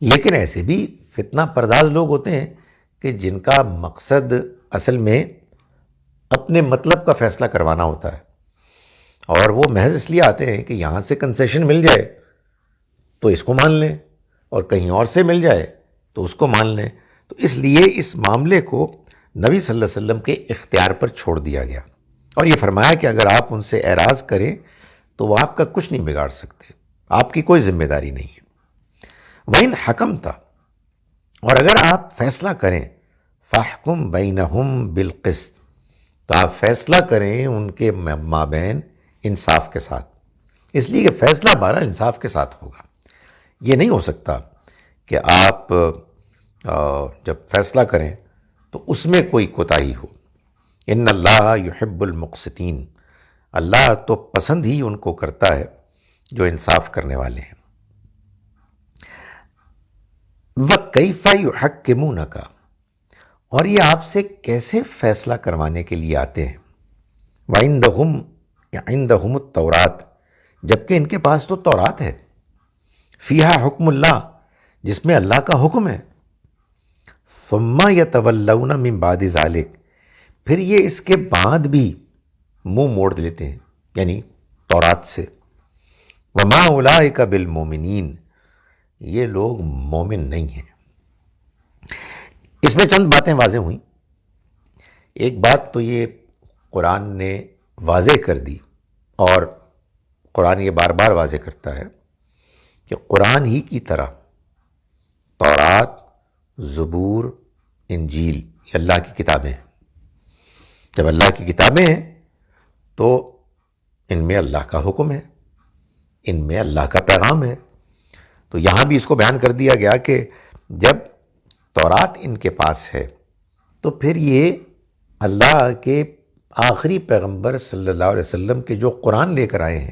لیکن ایسے بھی فتنہ پرداز لوگ ہوتے ہیں کہ جن کا مقصد اصل میں اپنے مطلب کا فیصلہ کروانا ہوتا ہے، اور وہ محض اس لیے آتے ہیں کہ یہاں سے کنسیشن مل جائے تو اس کو مان لیں، اور کہیں اور سے مل جائے تو اس کو مان لیں۔ تو اس لیے اس معاملے کو نبی صلی اللہ علیہ وسلم کے اختیار پر چھوڑ دیا گیا، اور یہ فرمایا کہ اگر آپ ان سے اعراض کریں تو وہ آپ کا کچھ نہیں بگاڑ سکتے، آپ کی کوئی ذمہ داری نہیں ہے۔ وَإِنْ حَكَمْتَ، اور اگر آپ فیصلہ کریں، فَاحْكُمْ بَيْنَهُمْ بِالْقِسْطِ، تو آپ فیصلہ کریں ان کے مابین انصاف کے ساتھ، اس لیے کہ فیصلہ بہرحال انصاف کے ساتھ ہوگا۔ یہ نہیں ہو سکتا کہ آپ جب فیصلہ کریں تو اس میں کوئی کوتاہی ہو۔ ان اللہ یحب المقسطین، اللہ تو پسند ہی ان کو کرتا ہے جو انصاف کرنے والے ہیں۔ وَكَيْفَ يُحَكِّمُونَكَ، اور یہ آپ سے کیسے فیصلہ کروانے کے لیے آتے ہیں۔ وَعِندَهُمُ التَّوْرَاتُ، جبکہ ان کے پاس تو تورات ہے، فِيهَا حُکْمُ اللہ، جس میں اللہ کا حکم ہے۔ ثُمَّ يَتَوَلَّوْنَ مِن بَعْدِ ذَلِكَ، پھر یہ اس کے بعد بھی منہ موڑ لیتے ہیں، یعنی تورات سے۔ وَمَا أُولَٰئِكَ بِالْمُؤْمِنِينَ، یہ لوگ مومن نہیں ہیں۔ اس میں چند باتیں واضح ہوئیں۔ ایک بات تو یہ قرآن نے واضح کر دی، اور قرآن یہ بار بار واضح کرتا ہے کہ قرآن ہی کی طرح تورات، زبور، انجیل یہ اللہ کی کتابیں ہیں۔ جب اللہ کی کتابیں ہیں تو ان میں اللہ کا حکم ہے، ان میں اللہ کا پیغام ہے۔ تو یہاں بھی اس کو بیان کر دیا گیا کہ جب تورات ان کے پاس ہے تو پھر یہ اللہ کے آخری پیغمبر صلی اللہ علیہ وسلم کے جو قرآن لے کر آئے ہیں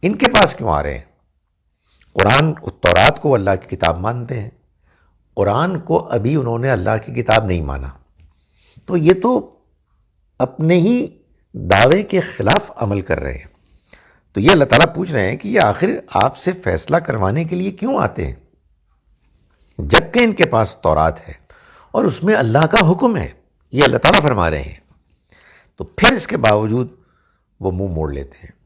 ان کے پاس کیوں آ رہے ہیں؟ قرآن تورات کو اللہ کی کتاب مانتے ہیں، قرآن کو ابھی انہوں نے اللہ کی کتاب نہیں مانا، تو یہ تو اپنے ہی دعوے کے خلاف عمل کر رہے ہیں۔ تو یہ اللہ تعالیٰ پوچھ رہے ہیں کہ یہ آخر آپ سے فیصلہ کروانے کے لیے کیوں آتے ہیں جبکہ ان کے پاس تورات ہے اور اس میں اللہ کا حکم ہے، یہ اللہ تعالیٰ فرما رہے ہیں، تو پھر اس کے باوجود وہ منہ موڑ لیتے ہیں۔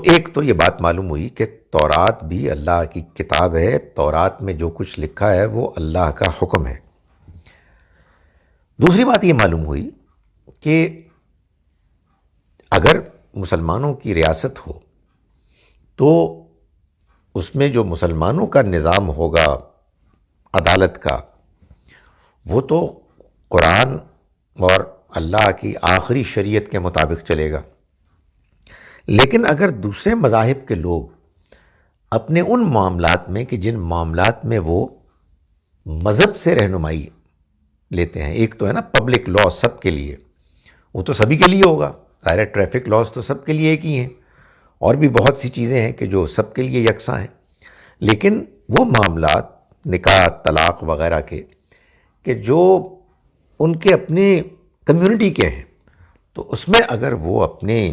ایک تو یہ بات معلوم ہوئی کہ تورات بھی اللہ کی کتاب ہے، تورات میں جو کچھ لکھا ہے وہ اللہ کا حکم ہے۔ دوسری بات یہ معلوم ہوئی کہ اگر مسلمانوں کی ریاست ہو تو اس میں جو مسلمانوں کا نظام ہوگا عدالت کا وہ تو قرآن اور اللہ کی آخری شریعت کے مطابق چلے گا، لیکن اگر دوسرے مذاہب کے لوگ اپنے ان معاملات میں کہ جن معاملات میں وہ مذہب سے رہنمائی لیتے ہیں، ایک تو ہے نا پبلک لا سب کے لیے، وہ تو سبھی کے لیے ہوگا، ظاہر ٹریفک لاز تو سب کے لیے ایک ہی ہیں، اور بھی بہت سی چیزیں ہیں کہ جو سب کے لیے یکساں ہیں، لیکن وہ معاملات نکاح طلاق وغیرہ کے کہ جو ان کے اپنے کمیونٹی کے ہیں، تو اس میں اگر وہ اپنے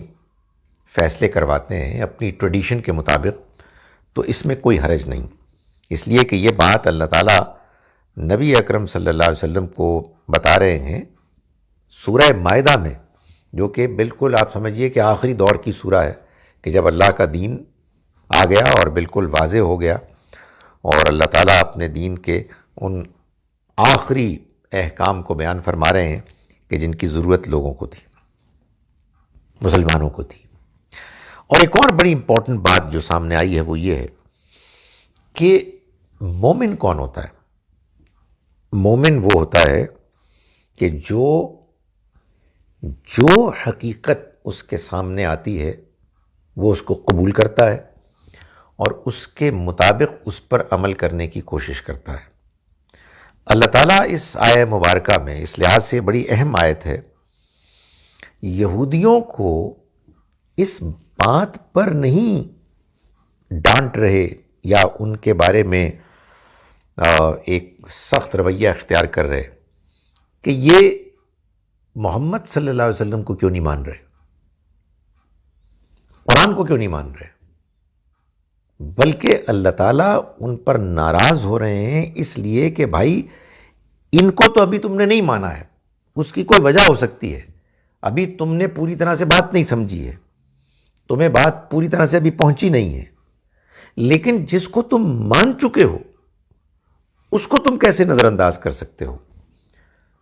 فیصلے کرواتے ہیں اپنی ٹریڈیشن کے مطابق تو اس میں کوئی حرج نہیں، اس لیے کہ یہ بات اللہ تعالیٰ نبی اکرم صلی اللہ علیہ وسلم کو بتا رہے ہیں سورہ مائدہ میں، جو کہ بالکل آپ سمجھیے کہ آخری دور کی سورہ ہے، کہ جب اللہ کا دین آ گیا اور بالکل واضح ہو گیا، اور اللہ تعالیٰ اپنے دین کے ان آخری احکام کو بیان فرما رہے ہیں کہ جن کی ضرورت لوگوں کو تھی، مسلمانوں کو تھی۔ اور ایک اور بڑی امپورٹنٹ بات جو سامنے آئی ہے وہ یہ ہے کہ مومن کون ہوتا ہے؟ مومن وہ ہوتا ہے کہ جو حقیقت اس کے سامنے آتی ہے وہ اس کو قبول کرتا ہے اور اس کے مطابق اس پر عمل کرنے کی کوشش کرتا ہے۔ اللہ تعالیٰ اس آیہ مبارکہ میں اس لحاظ سے بڑی اہم آیت ہے، یہودیوں کو اس بات پر نہیں ڈانٹ رہے یا ان کے بارے میں ایک سخت رویہ اختیار کر رہے کہ یہ محمد صلی اللہ علیہ وسلم کو کیوں نہیں مان رہے، قرآن کو کیوں نہیں مان رہے، بلکہ اللہ تعالیٰ ان پر ناراض ہو رہے ہیں اس لیے کہ بھائی ان کو تو ابھی تم نے نہیں مانا ہے، اس کی کوئی وجہ ہو سکتی ہے، ابھی تم نے پوری طرح سے بات نہیں سمجھی ہے، تمہیں بات پوری طرح سے ابھی پہنچی نہیں ہے، لیکن جس کو تم مان چکے ہو اس کو تم کیسے نظر انداز کر سکتے ہو؟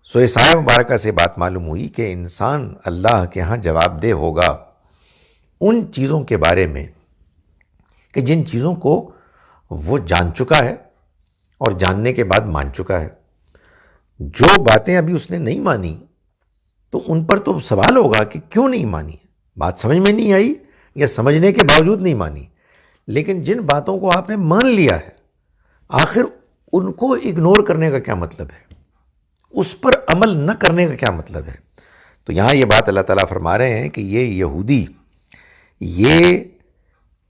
سو اس آیہ مبارکہ سے بات معلوم ہوئی کہ انسان اللہ کے ہاں جواب دہ ہوگا ان چیزوں کے بارے میں کہ جن چیزوں کو وہ جان چکا ہے اور جاننے کے بعد مان چکا ہے۔ جو باتیں ابھی اس نے نہیں مانی تو ان پر تو سوال ہوگا کہ کیوں نہیں مانی، بات سمجھ میں نہیں آئی یا سمجھنے کے باوجود نہیں مانی، لیکن جن باتوں کو آپ نے مان لیا ہے آخر ان کو اگنور کرنے کا کیا مطلب ہے، اس پر عمل نہ کرنے کا کیا مطلب ہے؟ تو یہاں یہ بات اللہ تعالیٰ فرما رہے ہیں کہ یہ یہودی یہ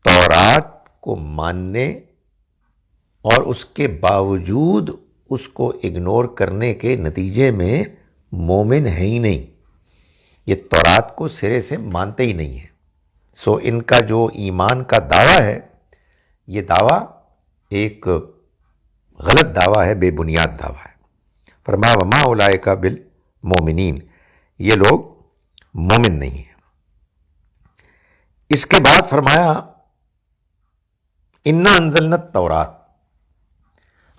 تورات کو ماننے اور اس کے باوجود اس کو اگنور کرنے کے نتیجے میں مومن ہے ہی نہیں، یہ تورات کو سرے سے مانتے ہی نہیں ہیں۔ سو ان کا جو ایمان کا دعویٰ ہے یہ دعویٰ ایک غلط دعویٰ ہے، بے بنیاد دعویٰ ہے۔ فرمایا وما اولئک بالمؤمنین، یہ لوگ مومن نہیں ہیں۔ اس کے بعد فرمایا انا انزلنا التورات،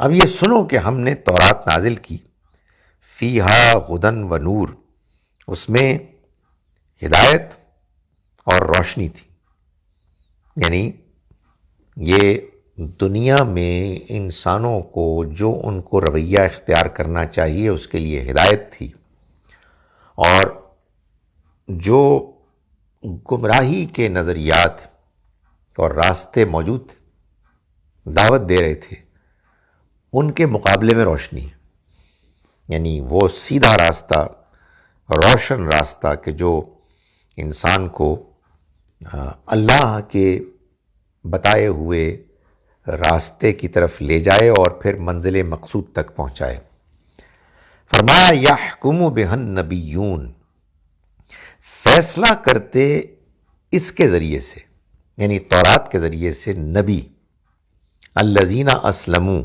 اب یہ سنو کہ ہم نے تورات نازل کی، فیہا ہدی و نور، اس میں ہدایت اور روشنی تھی، یعنی یہ دنیا میں انسانوں کو جو ان کو رویہ اختیار کرنا چاہیے اس کے لیے ہدایت تھی، اور جو گمراہی کے نظریات اور راستے موجود دعوت دے رہے تھے ان کے مقابلے میں روشنی ہے، یعنی وہ سیدھا راستہ، روشن راستہ کہ جو انسان کو اللہ کے بتائے ہوئے راستے کی طرف لے جائے اور پھر منزل مقصود تک پہنچائے۔ فرمایا یحکم بہ النبیون، فیصلہ کرتے اس کے ذریعے سے، یعنی تورات کے ذریعے سے نبی، الذین اسلموا،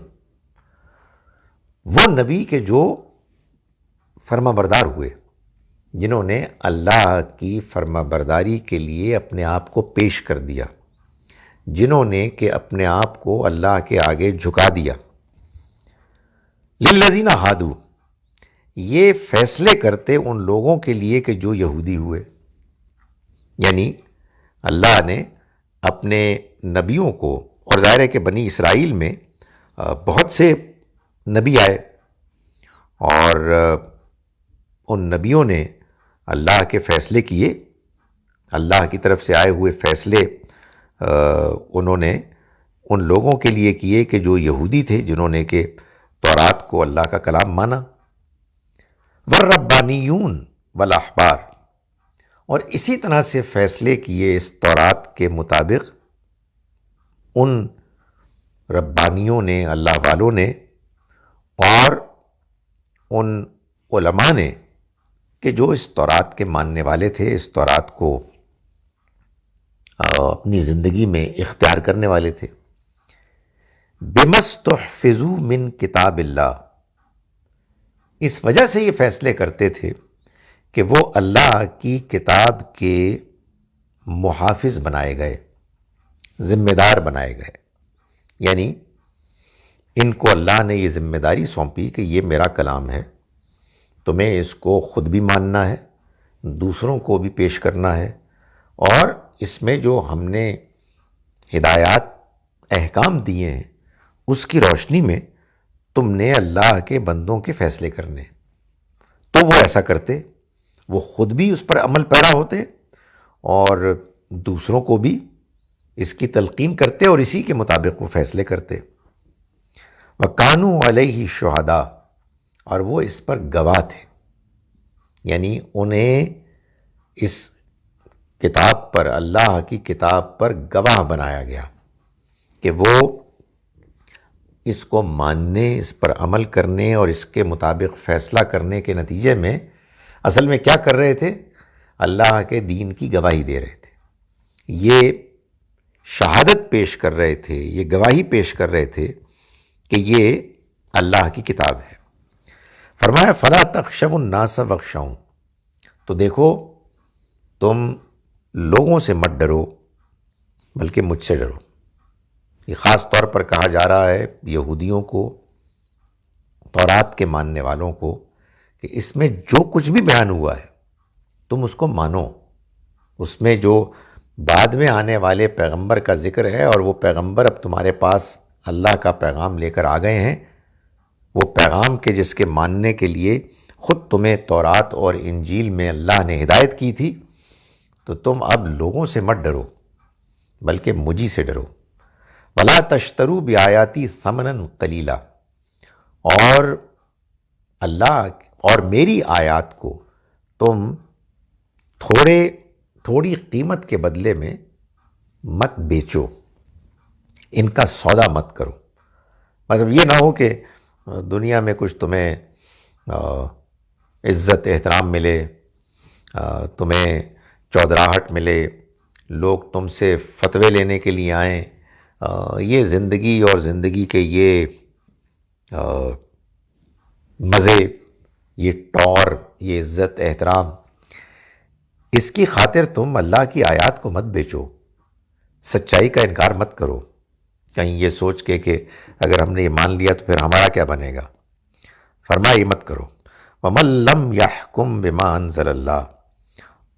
وہ نبی کے جو فرما بردار ہوئے، جنہوں نے اللہ کی فرما برداری کے لیے اپنے آپ کو پیش کر دیا، جنہوں نے کہ اپنے آپ کو اللہ کے آگے جھکا دیا۔ للذین ہادو، یہ فیصلے کرتے ان لوگوں کے لیے کہ جو یہودی ہوئے، یعنی اللہ نے اپنے نبیوں کو، اور ظاہر ہے کہ بنی اسرائیل میں بہت سے نبی آئے اور ان نبیوں نے اللہ کے فیصلے کیے، اللہ کی طرف سے آئے ہوئے فیصلے انہوں نے ان لوگوں کے لیے کیے کہ جو یہودی تھے، جنہوں نے کہ تورات کو اللہ کا کلام مانا۔ والربانیون والاحبار، اور اسی طرح سے فیصلے کیے اس تورات کے مطابق ان ربانیوں نے، اللہ والوں نے، اور ان علماء نے کہ جو اس تورات کے ماننے والے تھے، اس تورات کو اپنی زندگی میں اختیار کرنے والے تھے. بِمَسْتُحْفِظُوا مِن کتاب اللہ، اس وجہ سے یہ فیصلے کرتے تھے کہ وہ اللہ کی کتاب کے محافظ بنائے گئے، ذمہ دار بنائے گئے. یعنی ان کو اللہ نے یہ ذمہ داری سونپی کہ یہ میرا کلام ہے، تمہیں اس کو خود بھی ماننا ہے، دوسروں کو بھی پیش کرنا ہے، اور اس میں جو ہم نے ہدایات، احکام دیے ہیں، اس کی روشنی میں تم نے اللہ کے بندوں کے فیصلے کرنے. تو وہ ایسا کرتے، وہ خود بھی اس پر عمل پیرا ہوتے اور دوسروں کو بھی اس کی تلقین کرتے اور اسی کے مطابق وہ فیصلے کرتے. وَكَانُوا عَلَيْهِ شُهَدَاءَ، اور وہ اس پر گواہ تھے. یعنی انہیں اس کتاب پر، اللہ کی کتاب پر گواہ بنایا گیا کہ وہ اس کو ماننے، اس پر عمل کرنے اور اس کے مطابق فیصلہ کرنے کے نتیجے میں اصل میں کیا کر رہے تھے؟ اللہ کے دین کی گواہی دے رہے تھے. یہ شہادت پیش کر رہے تھے، یہ گواہی پیش کر رہے تھے کہ یہ اللہ کی کتاب ہے. فرمایا فَلَا تَخْشَوُا النَّاسَ وَاخْشَوْنِ، تو دیکھو تم لوگوں سے مت ڈرو بلکہ مجھ سے ڈرو. یہ خاص طور پر کہا جا رہا ہے یہودیوں کو، تورات کے ماننے والوں کو، کہ اس میں جو کچھ بھی بیان ہوا ہے تم اس کو مانو. اس میں جو بعد میں آنے والے پیغمبر کا ذکر ہے، اور وہ پیغمبر اب تمہارے پاس اللہ کا پیغام لے کر آ گئے ہیں، وہ پیغام کے جس کے ماننے کے لیے خود تمہیں تورات اور انجیل میں اللہ نے ہدایت کی تھی، تو تم اب لوگوں سے مت ڈرو بلکہ مجھی سے ڈرو. وَلَا تَشْتَرُوا بِآيَاتِي ثَمَنًا قَلِيلًا، اور اللہ اور میری آیات کو تم تھوڑی قیمت کے بدلے میں مت بیچو، ان کا سودا مت کرو. مطلب یہ نہ ہو کہ دنیا میں کچھ تمہیں عزت احترام ملے، تمہیں چودراہٹ ملے، لوگ تم سے فتوے لینے کے لیے آئیں. یہ زندگی اور زندگی کے یہ مزے، یہ ٹور، یہ عزت احترام، اس کی خاطر تم اللہ کی آیات کو مت بیچو، سچائی کا انکار مت کرو کہیں یہ سوچ کے کہ اگر ہم نے یہ مان لیا تو پھر ہمارا کیا بنے گا. فرمایا یہ مت کرو. وَمَن لَّمْ يَحْكُم بِمَا أَنزَلَ اللَّهُ،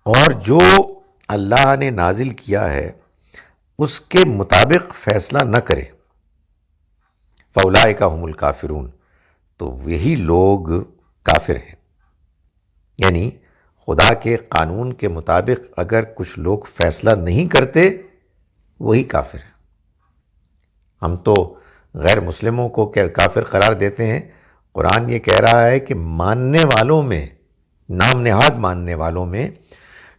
اور جو اللہ نے نازل کیا ہے اس کے مطابق فیصلہ نہ کرے، فَأُولَٰئِكَ هُمُ الْكَافِرُونَ، تو یہی لوگ کافر ہیں. یعنی خدا کے قانون کے مطابق اگر کچھ لوگ فیصلہ نہیں کرتے وہی کافر ہیں. ہم تو غیر مسلموں کو کافر قرار دیتے ہیں، قرآن یہ کہہ رہا ہے کہ ماننے والوں میں، نام نہاد ماننے والوں میں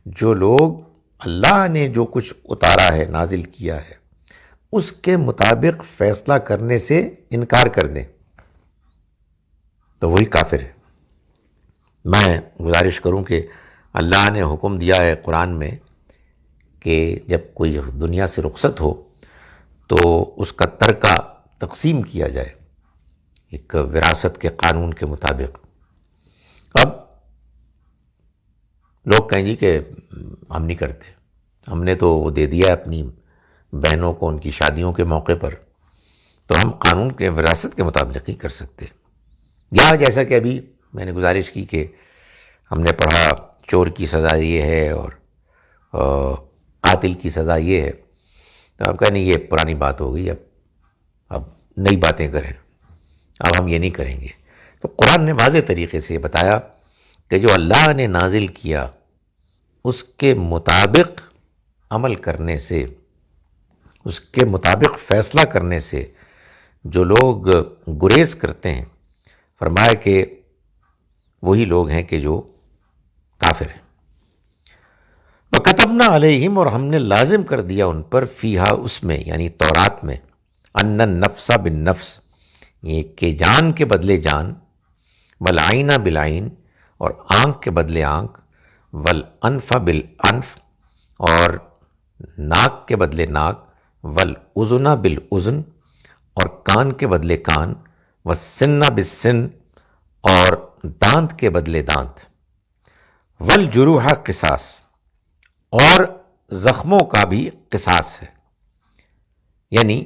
جو لوگ اللہ نے جو کچھ اتارا ہے، نازل کیا ہے، اس کے مطابق فیصلہ کرنے سے انکار کر دیں تو وہی کافر ہے. میں گزارش کروں کہ اللہ نے حکم دیا ہے قرآن میں کہ جب کوئی دنیا سے رخصت ہو تو اس کا ترکہ تقسیم کیا جائے ایک وراثت کے قانون کے مطابق. اب لوگ کہیں گے کہ ہم نہیں کرتے، ہم نے تو وہ دے دیا اپنی بہنوں کو ان کی شادیوں کے موقع پر، تو ہم قانون کے وراثت کے مطابق ہی کر سکتے. یا جیسا کہ ابھی میں نے گزارش کی کہ ہم نے پڑھا چور کی سزا یہ ہے اور قاتل کی سزا یہ ہے، تو آپ کہیں نہیں یہ پرانی بات ہو گئی، اب نئی باتیں کریں، اب ہم یہ نہیں کریں گے. تو قرآن نے واضح طریقے سے بتایا کہ جو اللہ نے نازل کیا اس کے مطابق عمل کرنے سے، اس کے مطابق فیصلہ کرنے سے جو لوگ گریز کرتے ہیں، فرمایا کہ وہی لوگ ہیں کہ جو کافر ہیں. وَكَتَبْنَا عَلَيْهِمْ، اور ہم نے لازم کر دیا ان پر، فیہا، اس میں یعنی تورات میں، ان النفس بالنفس، یہ کہ جان کے بدلے جان، والعین بالعین، اور آنکھ کے بدلے آنکھ، والانف بالانف، اور ناک کے بدلے ناک، والاذن بالاذن، اور کان کے بدلے کان، والسن بالسن، اور دانت کے بدلے دانت، والجروح قصاص، اور زخموں کا بھی قصاص ہے، یعنی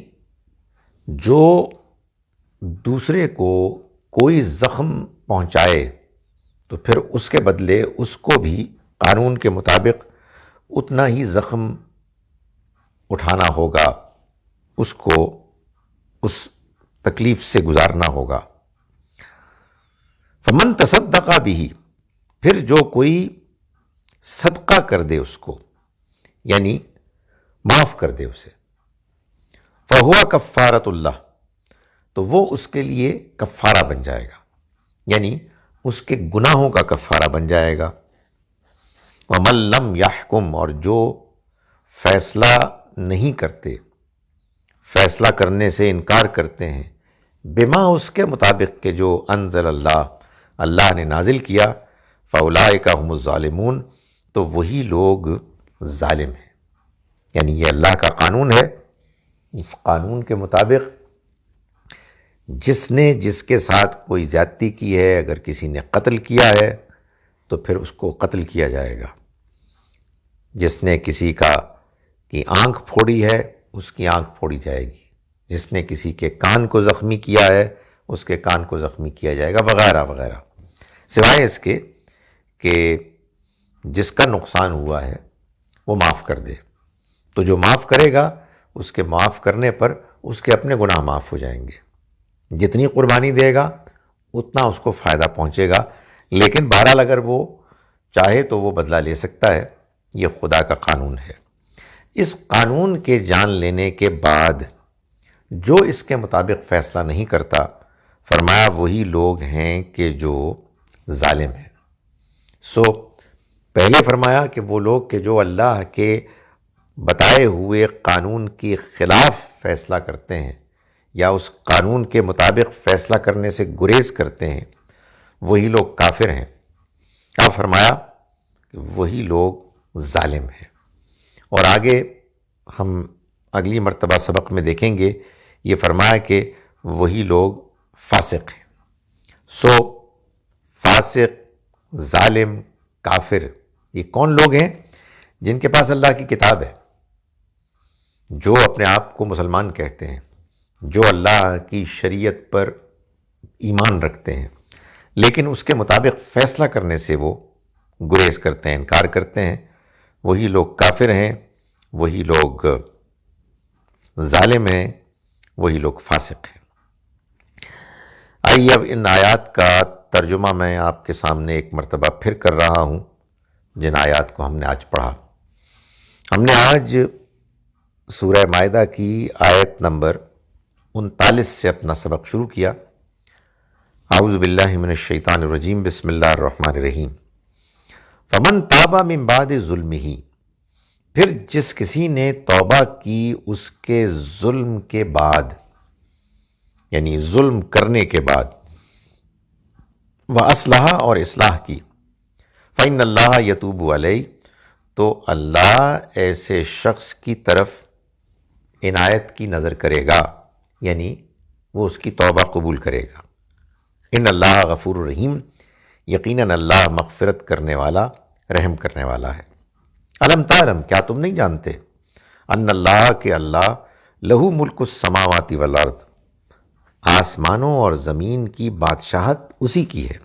جو دوسرے کو کوئی زخم پہنچائے تو پھر اس کے بدلے اس کو بھی قانون کے مطابق اتنا ہی زخم اٹھانا ہوگا، اس کو اس تکلیف سے گزارنا ہوگا۔ فمن تصدق بھی، پھر جو کوئی صدقہ کر دے اس کو، یعنی معاف کر دے اسے، فہو کفارۃ اللہ، تو وہ اس کے لیے کفارہ بن جائے گا، یعنی اس کے گناہوں کا کفارہ بن جائے گا۔ ومن لم یحکم، اور جو فیصلہ نہیں کرتے، فیصلہ کرنے سے انکار کرتے ہیں، بما، اس کے مطابق کہ جو انزل اللہ، اللہ نے نازل کیا، فاولئک هم الظالمون، تو وہی لوگ ظالم ہیں، یعنی یہ اللہ کا قانون ہے، اس قانون کے مطابق جس نے جس کے ساتھ کوئی زیادتی کی ہے، اگر کسی نے قتل کیا ہے تو پھر اس کو قتل کیا جائے گا، جس نے کسی کی آنکھ پھوڑی ہے اس کی آنکھ پھوڑی جائے گی، جس نے کسی کے کان کو زخمی کیا ہے اس کے کان کو زخمی کیا جائے گا، وغیرہ وغیرہ، سوائے اس کے کہ جس کا نقصان ہوا ہے وہ معاف کر دے، تو جو معاف کرے گا اس کے معاف کرنے پر اس کے اپنے گناہ معاف ہو جائیں گے، جتنی قربانی دے گا اتنا اس کو فائدہ پہنچے گا، لیکن بہرحال اگر وہ چاہے تو وہ بدلہ لے سکتا ہے، یہ خدا کا قانون ہے۔ اس قانون کے جان لینے کے بعد جو اس کے مطابق فیصلہ نہیں کرتا، فرمایا وہی لوگ ہیں کہ جو ظالم ہیں۔ پہلے فرمایا کہ وہ لوگ کہ جو اللہ کے بتائے ہوئے قانون کے خلاف فیصلہ کرتے ہیں یا اس قانون کے مطابق فیصلہ کرنے سے گریز کرتے ہیں، وہی لوگ کافر ہیں۔ اب فرمایا کہ وہی لوگ ظالم ہیں، اور آگے ہم اگلی مرتبہ سبق میں دیکھیں گے، یہ فرمایا کہ وہی لوگ فاسق ہیں۔ فاسق، ظالم، کافر، یہ کون لوگ ہیں؟ جن کے پاس اللہ کی کتاب ہے، جو اپنے آپ کو مسلمان کہتے ہیں، جو اللہ کی شریعت پر ایمان رکھتے ہیں، لیکن اس کے مطابق فیصلہ کرنے سے وہ گریز کرتے ہیں، انکار کرتے ہیں، وہی لوگ کافر ہیں، وہی لوگ ظالم ہیں، وہی لوگ فاسق ہیں۔ آئیے اب ان آیات کا ترجمہ میں آپ کے سامنے ایک مرتبہ پھر کر رہا ہوں، جن آیات کو ہم نے آج پڑھا۔ ہم نے آج سورہ مائدہ کی آیت نمبر 39 سے اپنا سبق شروع کیا۔ اعوذ باللہ من الشیطان الرجیم، بسم اللہ الرحمن الرحیم۔ فمن تاب من بعد ظلمہ، پھر جس کسی نے توبہ کی اس کے ظلم کے بعد، یعنی ظلم کرنے کے بعد، وَأَصْلَحَ، اور اصلاح کی، فَإِنَّ اللَّهَ يَتُوبُ عَلَيْهِ، تو اللہ ایسے شخص کی طرف عنایت کی نظر کرے گا، یعنی وہ اس کی توبہ قبول کرے گا۔ ان اللہ غفور الرحیم، یقیناً اللہ مغفرت کرنے والا، رحم کرنے والا ہے۔ الم تعلم، کیا تم نہیں جانتے، ان اللہ، کہ اللہ، لہو ملک السماوات والارض، آسمانوں اور زمین کی بادشاہت اسی کی ہے۔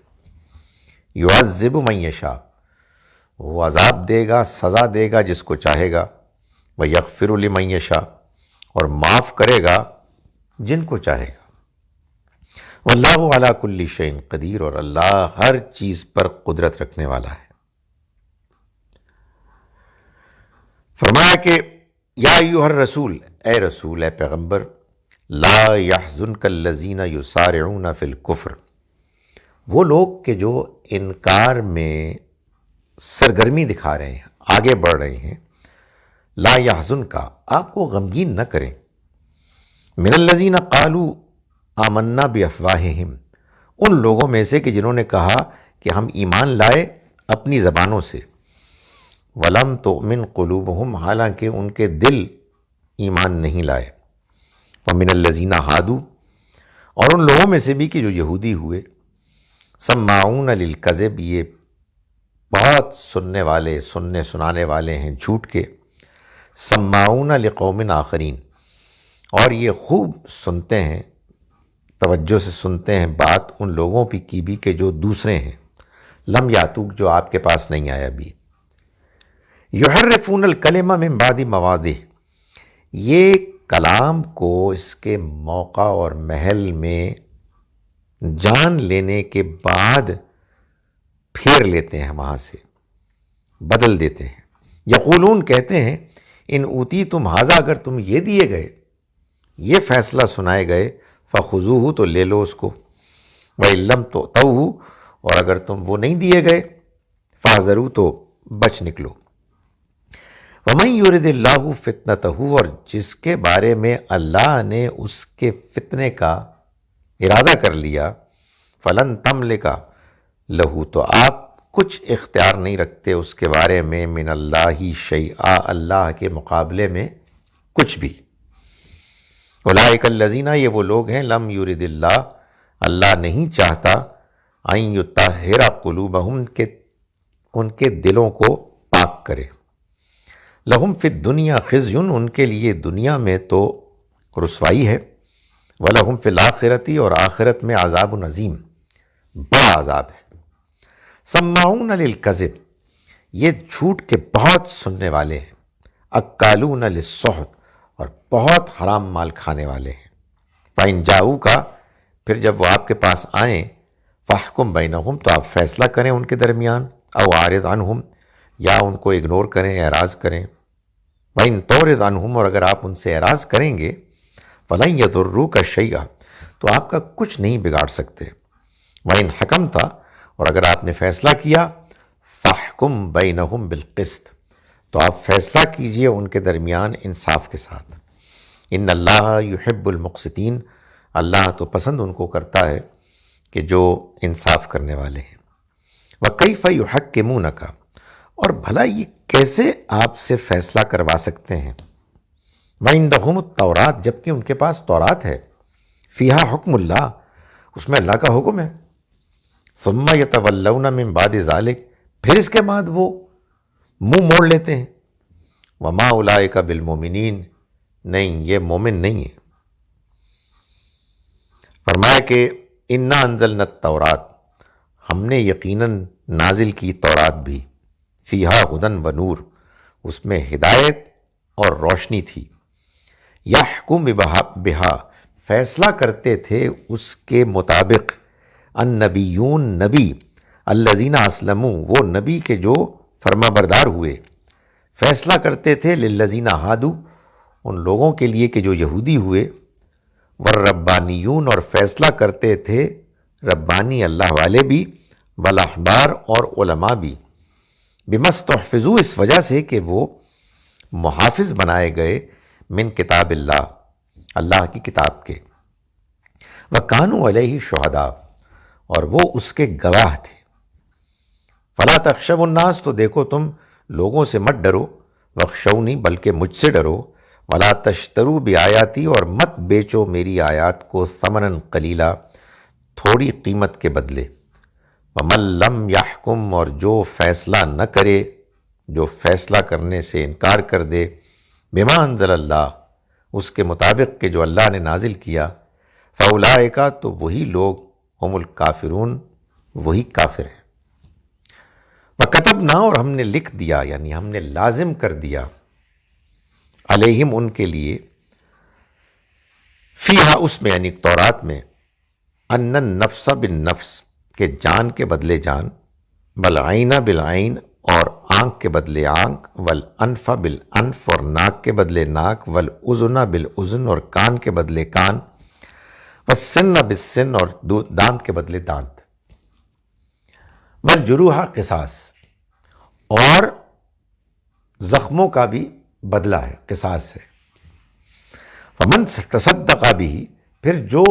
یعذب من یشاء، وہ عذاب دے گا، سزا دے گا جس کو چاہے گا، ویغفر لمن یشاء، اور معاف کرے گا جن کو چاہے گا۔ واللہ علی کل شیء قدیر، اور اللہ ہر چیز پر قدرت رکھنے والا ہے۔ فرمایا کہ یا ایھا الرسول، اے رسول، اے پیغمبر، لا یحزنک الذین یسارعون فی الکفر، وہ لوگ کہ جو انکار میں سرگرمی دکھا رہے ہیں، آگے بڑھ رہے ہیں، لا یحزن کا آپ کو غمگین نہ کریں، من الذین قالوا آمنا بافواہہم ان لوگوں میں سے کہ جنہوں نے کہا کہ ہم ایمان لائے اپنی زبانوں سے، ولم تؤمن قلوبہم حالانکہ ان کے دل ایمان نہیں لائے، ومن الذین ہادوا اور ان لوگوں میں سے بھی کہ جو یہودی ہوئے، سماعون للکذب یہ بہت سننے والے سننے سنانے والے ہیں جھوٹ کے، سماعون لقوم آخرین اور یہ خوب سنتے ہیں، توجہ سے سنتے ہیں بات ان لوگوں کی بھی کہ جو دوسرے ہیں، لم یاتوک جو آپ کے پاس نہیں آیا بھی، یحرفون الکلم من بعد مواضع یہ کلام کو اس کے موقع اور محل میں جان لینے کے بعد پھیر لیتے ہیں، وہاں سے بدل دیتے ہیں، یقولون کہتے ہیں ان اوتی تم حاضہ اگر تم یہ دیے گئے یہ فیصلہ سنائے گئے فخذوہ تو لے لو اس کو، وَإِن لَّمْ تُؤْتَوْهُ اور اگر تم وہ نہیں دیے گئے فاحذروا تو بچ نکلو، وَمَن يُرِدِ اللَّهُ فِتْنَتَهُ اور جس کے بارے میں اللہ نے اس کے فتنے کا ارادہ کر لیا، فلن تملک لہو تو آپ کچھ اختیار نہیں رکھتے اس کے بارے میں، من اللہ شیئا اللہ کے مقابلے میں کچھ بھی، اولئک الذین یہ وہ لوگ ہیں لم یرد اللہ اللہ نہیں چاہتا ان یطہر قلوبہم کہ ان کے دلوں کو پاک کرے، لہم فی الدنیا خزی ان کے لیے دنیا میں تو رسوائی ہے، ولہم فی الآخرۃ اور آخرت میں عذاب عظیم بڑا عذاب ہے، سماعون للکذب یہ جھوٹ کے بہت سننے والے ہیں، اکالون للسحت اور بہت حرام مال کھانے والے ہیں، فَإِن جَاءُوكَ پھر جب وہ آپ کے پاس آئیں فَاحْكُم بَيْنَهُمْ تو آپ فیصلہ کریں ان کے درمیان، او عارض عنہم یا ان کو اگنور کریں، اعراض کریں، وَإِن تُعْرِضْ عَنْهُمْ اور اگر آپ ان سے اعراض کریں گے فَلَن يَضُرُّوكَ شَيْئًا تو آپ کا کچھ نہیں بگاڑ سکتے، وَإِن حَكَمْتَ اور اگر آپ نے فیصلہ کیا فَاحْكُم بَيْنَهُمْ بِالْقِسْطِ تو آپ فیصلہ کیجئے ان کے درمیان انصاف کے ساتھ، ان اللہ یحب المقسطین اللہ تو پسند ان کو کرتا ہے کہ جو انصاف کرنے والے ہیں، وَكَيْفَ يُحَكِّمُونَكَ اور بھلا یہ کیسے آپ سے فیصلہ کروا سکتے ہیں، وَعِندَهُمُ التَّوْرَاۃ جبکہ ان کے پاس تورات ہے، فیہا حکم اللہ اس میں اللہ کا حکم ہے، ثم یتولون من بعد ذلک پھر اس کے بعد وہ منہ موڑ لیتے ہیں، وما اولئک بالمؤمنین نہیں یہ مومن نہیں ہے، فرمایا کہ انا انزلنا التورات ہم نے یقیناً نازل کی تورات بھی، فیہا ہدی و نور اس میں ہدایت اور روشنی تھی، یحکم بہا فیصلہ کرتے تھے اس کے مطابق، النبیون نبی، الذین اسلموا وہ نبی کے جو فرما بردار ہوئے، فیصلہ کرتے تھے للذین ہادوا ان لوگوں کے لیے کہ جو یہودی ہوئے، والربانیون اور فیصلہ کرتے تھے ربانی اللہ والے بھی، والاحبار اور علماء بھی، بما استحفظوا اس وجہ سے کہ وہ محافظ بنائے گئے، من کتاب اللہ اللہ کی کتاب کے، وکانوا علیہ شہداء اور وہ اس کے گواہ تھے، فلا تخشوا الناس تو دیکھو تم لوگوں سے مت ڈرو، واخشونی بلکہ مجھ سے ڈرو، ولا تشتروا بآیاتی اور مت بیچو میری آیات کو ثمنا قلیلا تھوڑی قیمت کے بدلے، ومن لم یحکم اور جو فیصلہ نہ کرے جو فیصلہ کرنے سے انکار کر دے، بما انزل اللہ اس کے مطابق کہ جو اللہ نے نازل کیا، فاولئک تو وہی لوگ ہم الکافرون وہی کافر ہیں، وَكَتَبْنَا اور ہم نے لکھ دیا یعنی ہم نے لازم کر دیا، علیہم ان کے لیے، فیہا اس میں یعنی تورات میں، ان النفس بالنفس کہ جان کے بدلے جان، والعین بالعین اور آنکھ کے بدلے آنکھ، والانف بالانف اور ناک کے بدلے ناک، والاذن بالاذن اور کان کے بدلے کان، والسن بالسن اور دانت کے بدلے دانت، والجروح قصاص اور زخموں کا بھی بدلہ ہے، قصاص ہے۔ فمن تصدق بھی، پھر جو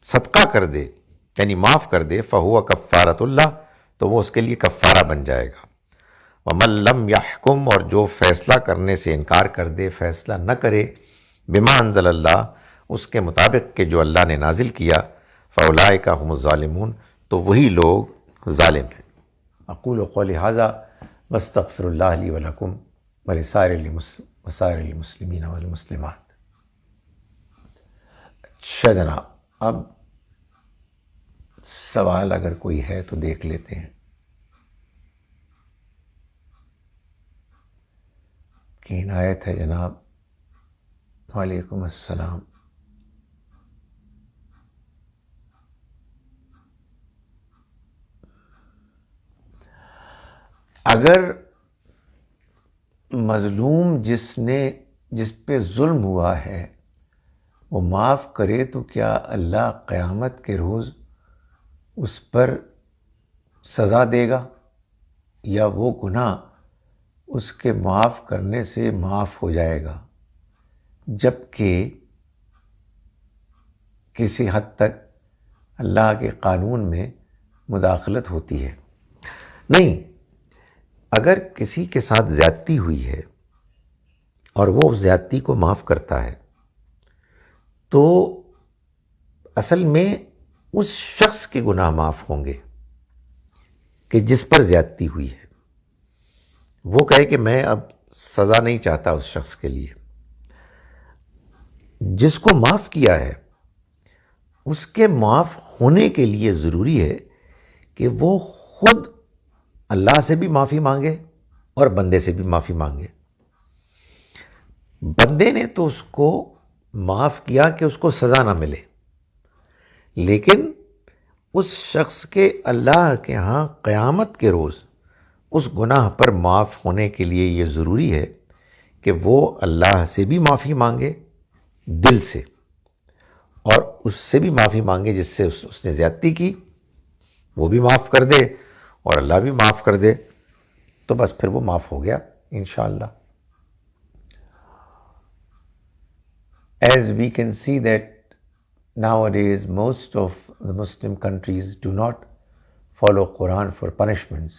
صدقہ کر دے یعنی معاف کر دے، فہو کفارۃ اللہ، تو وہ اس کے لیے کفارہ بن جائے گا۔ ومن لم یحکم، اور جو فیصلہ کرنے سے انکار کر دے، فیصلہ نہ کرے، بما انزل اللہ، اس کے مطابق کہ جو اللہ نے نازل کیا، فاولئک هم الظالمون، تو وہی لوگ ظالم ہیں۔ اقول قولی ھذا واستغفر اللہ لی ولکم ولسائر المسلمین والمسلمات۔ اچھا جناب، اب سوال اگر کوئی ہے تو دیکھ لیتے ہیں۔ کی عنایت ہے جناب۔ وعلیکم السلام۔ اگر مظلوم جس پہ ظلم ہوا ہے وہ معاف کرے تو کیا اللہ قیامت کے روز اس پر سزا دے گا، یا وہ گناہ اس کے معاف کرنے سے معاف ہو جائے گا، جبکہ کسی حد تک اللہ کے قانون میں مداخلت ہوتی ہے؟ نہیں، اگر کسی کے ساتھ زیادتی ہوئی ہے اور وہ اس زیادتی کو معاف کرتا ہے تو اصل میں اس شخص کے گناہ معاف ہوں گے کہ جس پر زیادتی ہوئی ہے۔ وہ کہے کہ میں اب سزا نہیں چاہتا اس شخص کے لیے۔ جس کو معاف کیا ہے اس کے معاف ہونے کے لیے ضروری ہے کہ وہ خود اللہ سے بھی معافی مانگے اور بندے سے بھی معافی مانگے۔ بندے نے تو اس کو معاف کیا کہ اس کو سزا نہ ملے، لیکن اس شخص کے اللہ کے ہاں قیامت کے روز اس گناہ پر معاف ہونے کے لیے یہ ضروری ہے کہ وہ اللہ سے بھی معافی مانگے دل سے، اور اس سے بھی معافی مانگے جس سے اس نے زیادتی کی، وہ بھی معاف کر دے اور اللہ بھی معاف کر دے، تو بس پھر وہ معاف ہو گیا انشاءاللہ۔ As we can see that nowadays most of the Muslim countries do not follow Quran for punishments,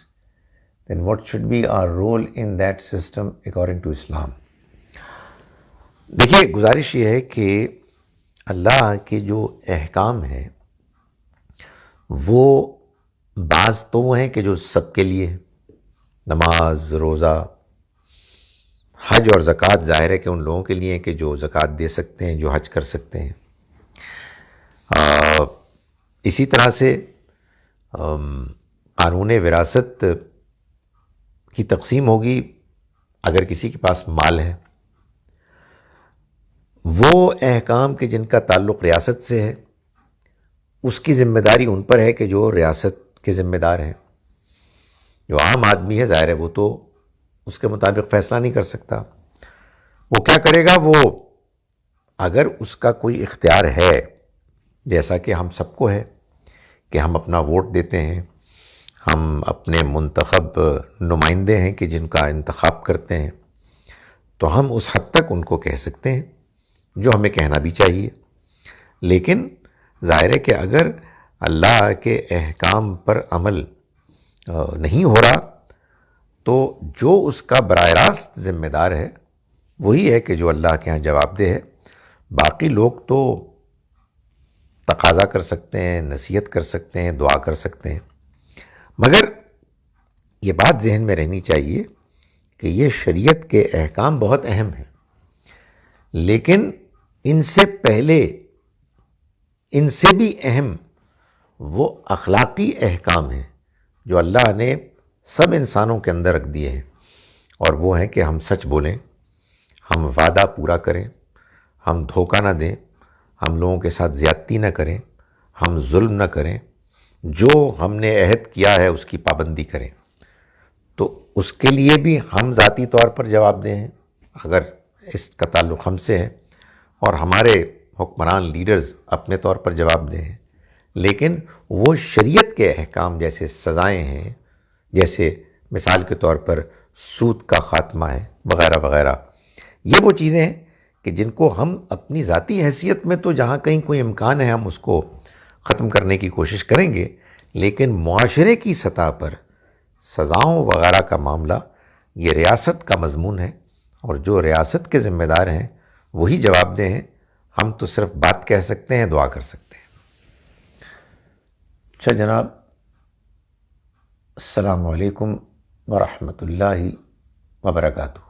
then what should be our role in that system according to Islam? دیکھیے، گزارش یہ ہے کہ اللہ کے جو احکام ہیں وہ بعض تو وہ ہیں کہ جو سب کے لیے، نماز، روزہ، حج اور زکوٰۃ ظاہر ہے کہ ان لوگوں کے لیے کہ جو زکوٰۃ دے سکتے ہیں، جو حج کر سکتے ہیں۔ اسی طرح سے قانون وراثت کی تقسیم ہوگی اگر کسی کے پاس مال ہے۔ وہ احکام کے جن کا تعلق ریاست سے ہے اس کی ذمہ داری ان پر ہے کہ جو ریاست کے ذمہ دار ہیں۔ جو عام آدمی ہے ظاہر ہے وہ تو اس کے مطابق فیصلہ نہیں کر سکتا۔ وہ کیا کرے گا؟ وہ اگر اس کا کوئی اختیار ہے، جیسا کہ ہم سب کو ہے کہ ہم اپنا ووٹ دیتے ہیں، ہم اپنے منتخب نمائندے ہیں کہ جن کا انتخاب کرتے ہیں، تو ہم اس حد تک ان کو کہہ سکتے ہیں جو ہمیں کہنا بھی چاہیے۔ لیکن ظاہر ہے کہ اگر اللہ کے احکام پر عمل نہیں ہو رہا تو جو اس کا براہ راست ذمہ دار ہے وہی ہے کہ جو اللہ کے ہاں جواب دہ ہے۔ باقی لوگ تو تقاضا کر سکتے ہیں، نصیحت کر سکتے ہیں، دعا کر سکتے ہیں، مگر یہ بات ذہن میں رہنی چاہیے کہ یہ شریعت کے احکام بہت اہم ہیں، لیکن ان سے پہلے، ان سے بھی اہم وہ اخلاقی احکام ہیں جو اللہ نے سب انسانوں کے اندر رکھ دیے ہیں، اور وہ ہیں کہ ہم سچ بولیں، ہم وعدہ پورا کریں، ہم دھوکہ نہ دیں، ہم لوگوں کے ساتھ زیادتی نہ کریں، ہم ظلم نہ کریں، جو ہم نے عہد کیا ہے اس کی پابندی کریں۔ تو اس کے لیے بھی ہم ذاتی طور پر جواب دیں ہیں اگر اس کا تعلق ہم سے ہے، اور ہمارے حکمران لیڈرز اپنے طور پر جواب دیں ہیں، لیکن وہ شریعت کے احکام جیسے سزائیں ہیں، جیسے مثال کے طور پر سود کا خاتمہ ہے وغیرہ وغیرہ، یہ وہ چیزیں ہیں کہ جن کو ہم اپنی ذاتی حیثیت میں تو جہاں کہیں کوئی امکان ہے ہم اس کو ختم کرنے کی کوشش کریں گے، لیکن معاشرے کی سطح پر سزاؤں وغیرہ کا معاملہ یہ ریاست کا مضمون ہے، اور جو ریاست کے ذمہ دار ہیں وہی جواب دہ ہیں. ہم تو صرف بات کہہ سکتے ہیں، دعا کر سکتے ہیں. اچھا جناب، السلام علیکم ورحمۃ اللہ وبرکاتہ.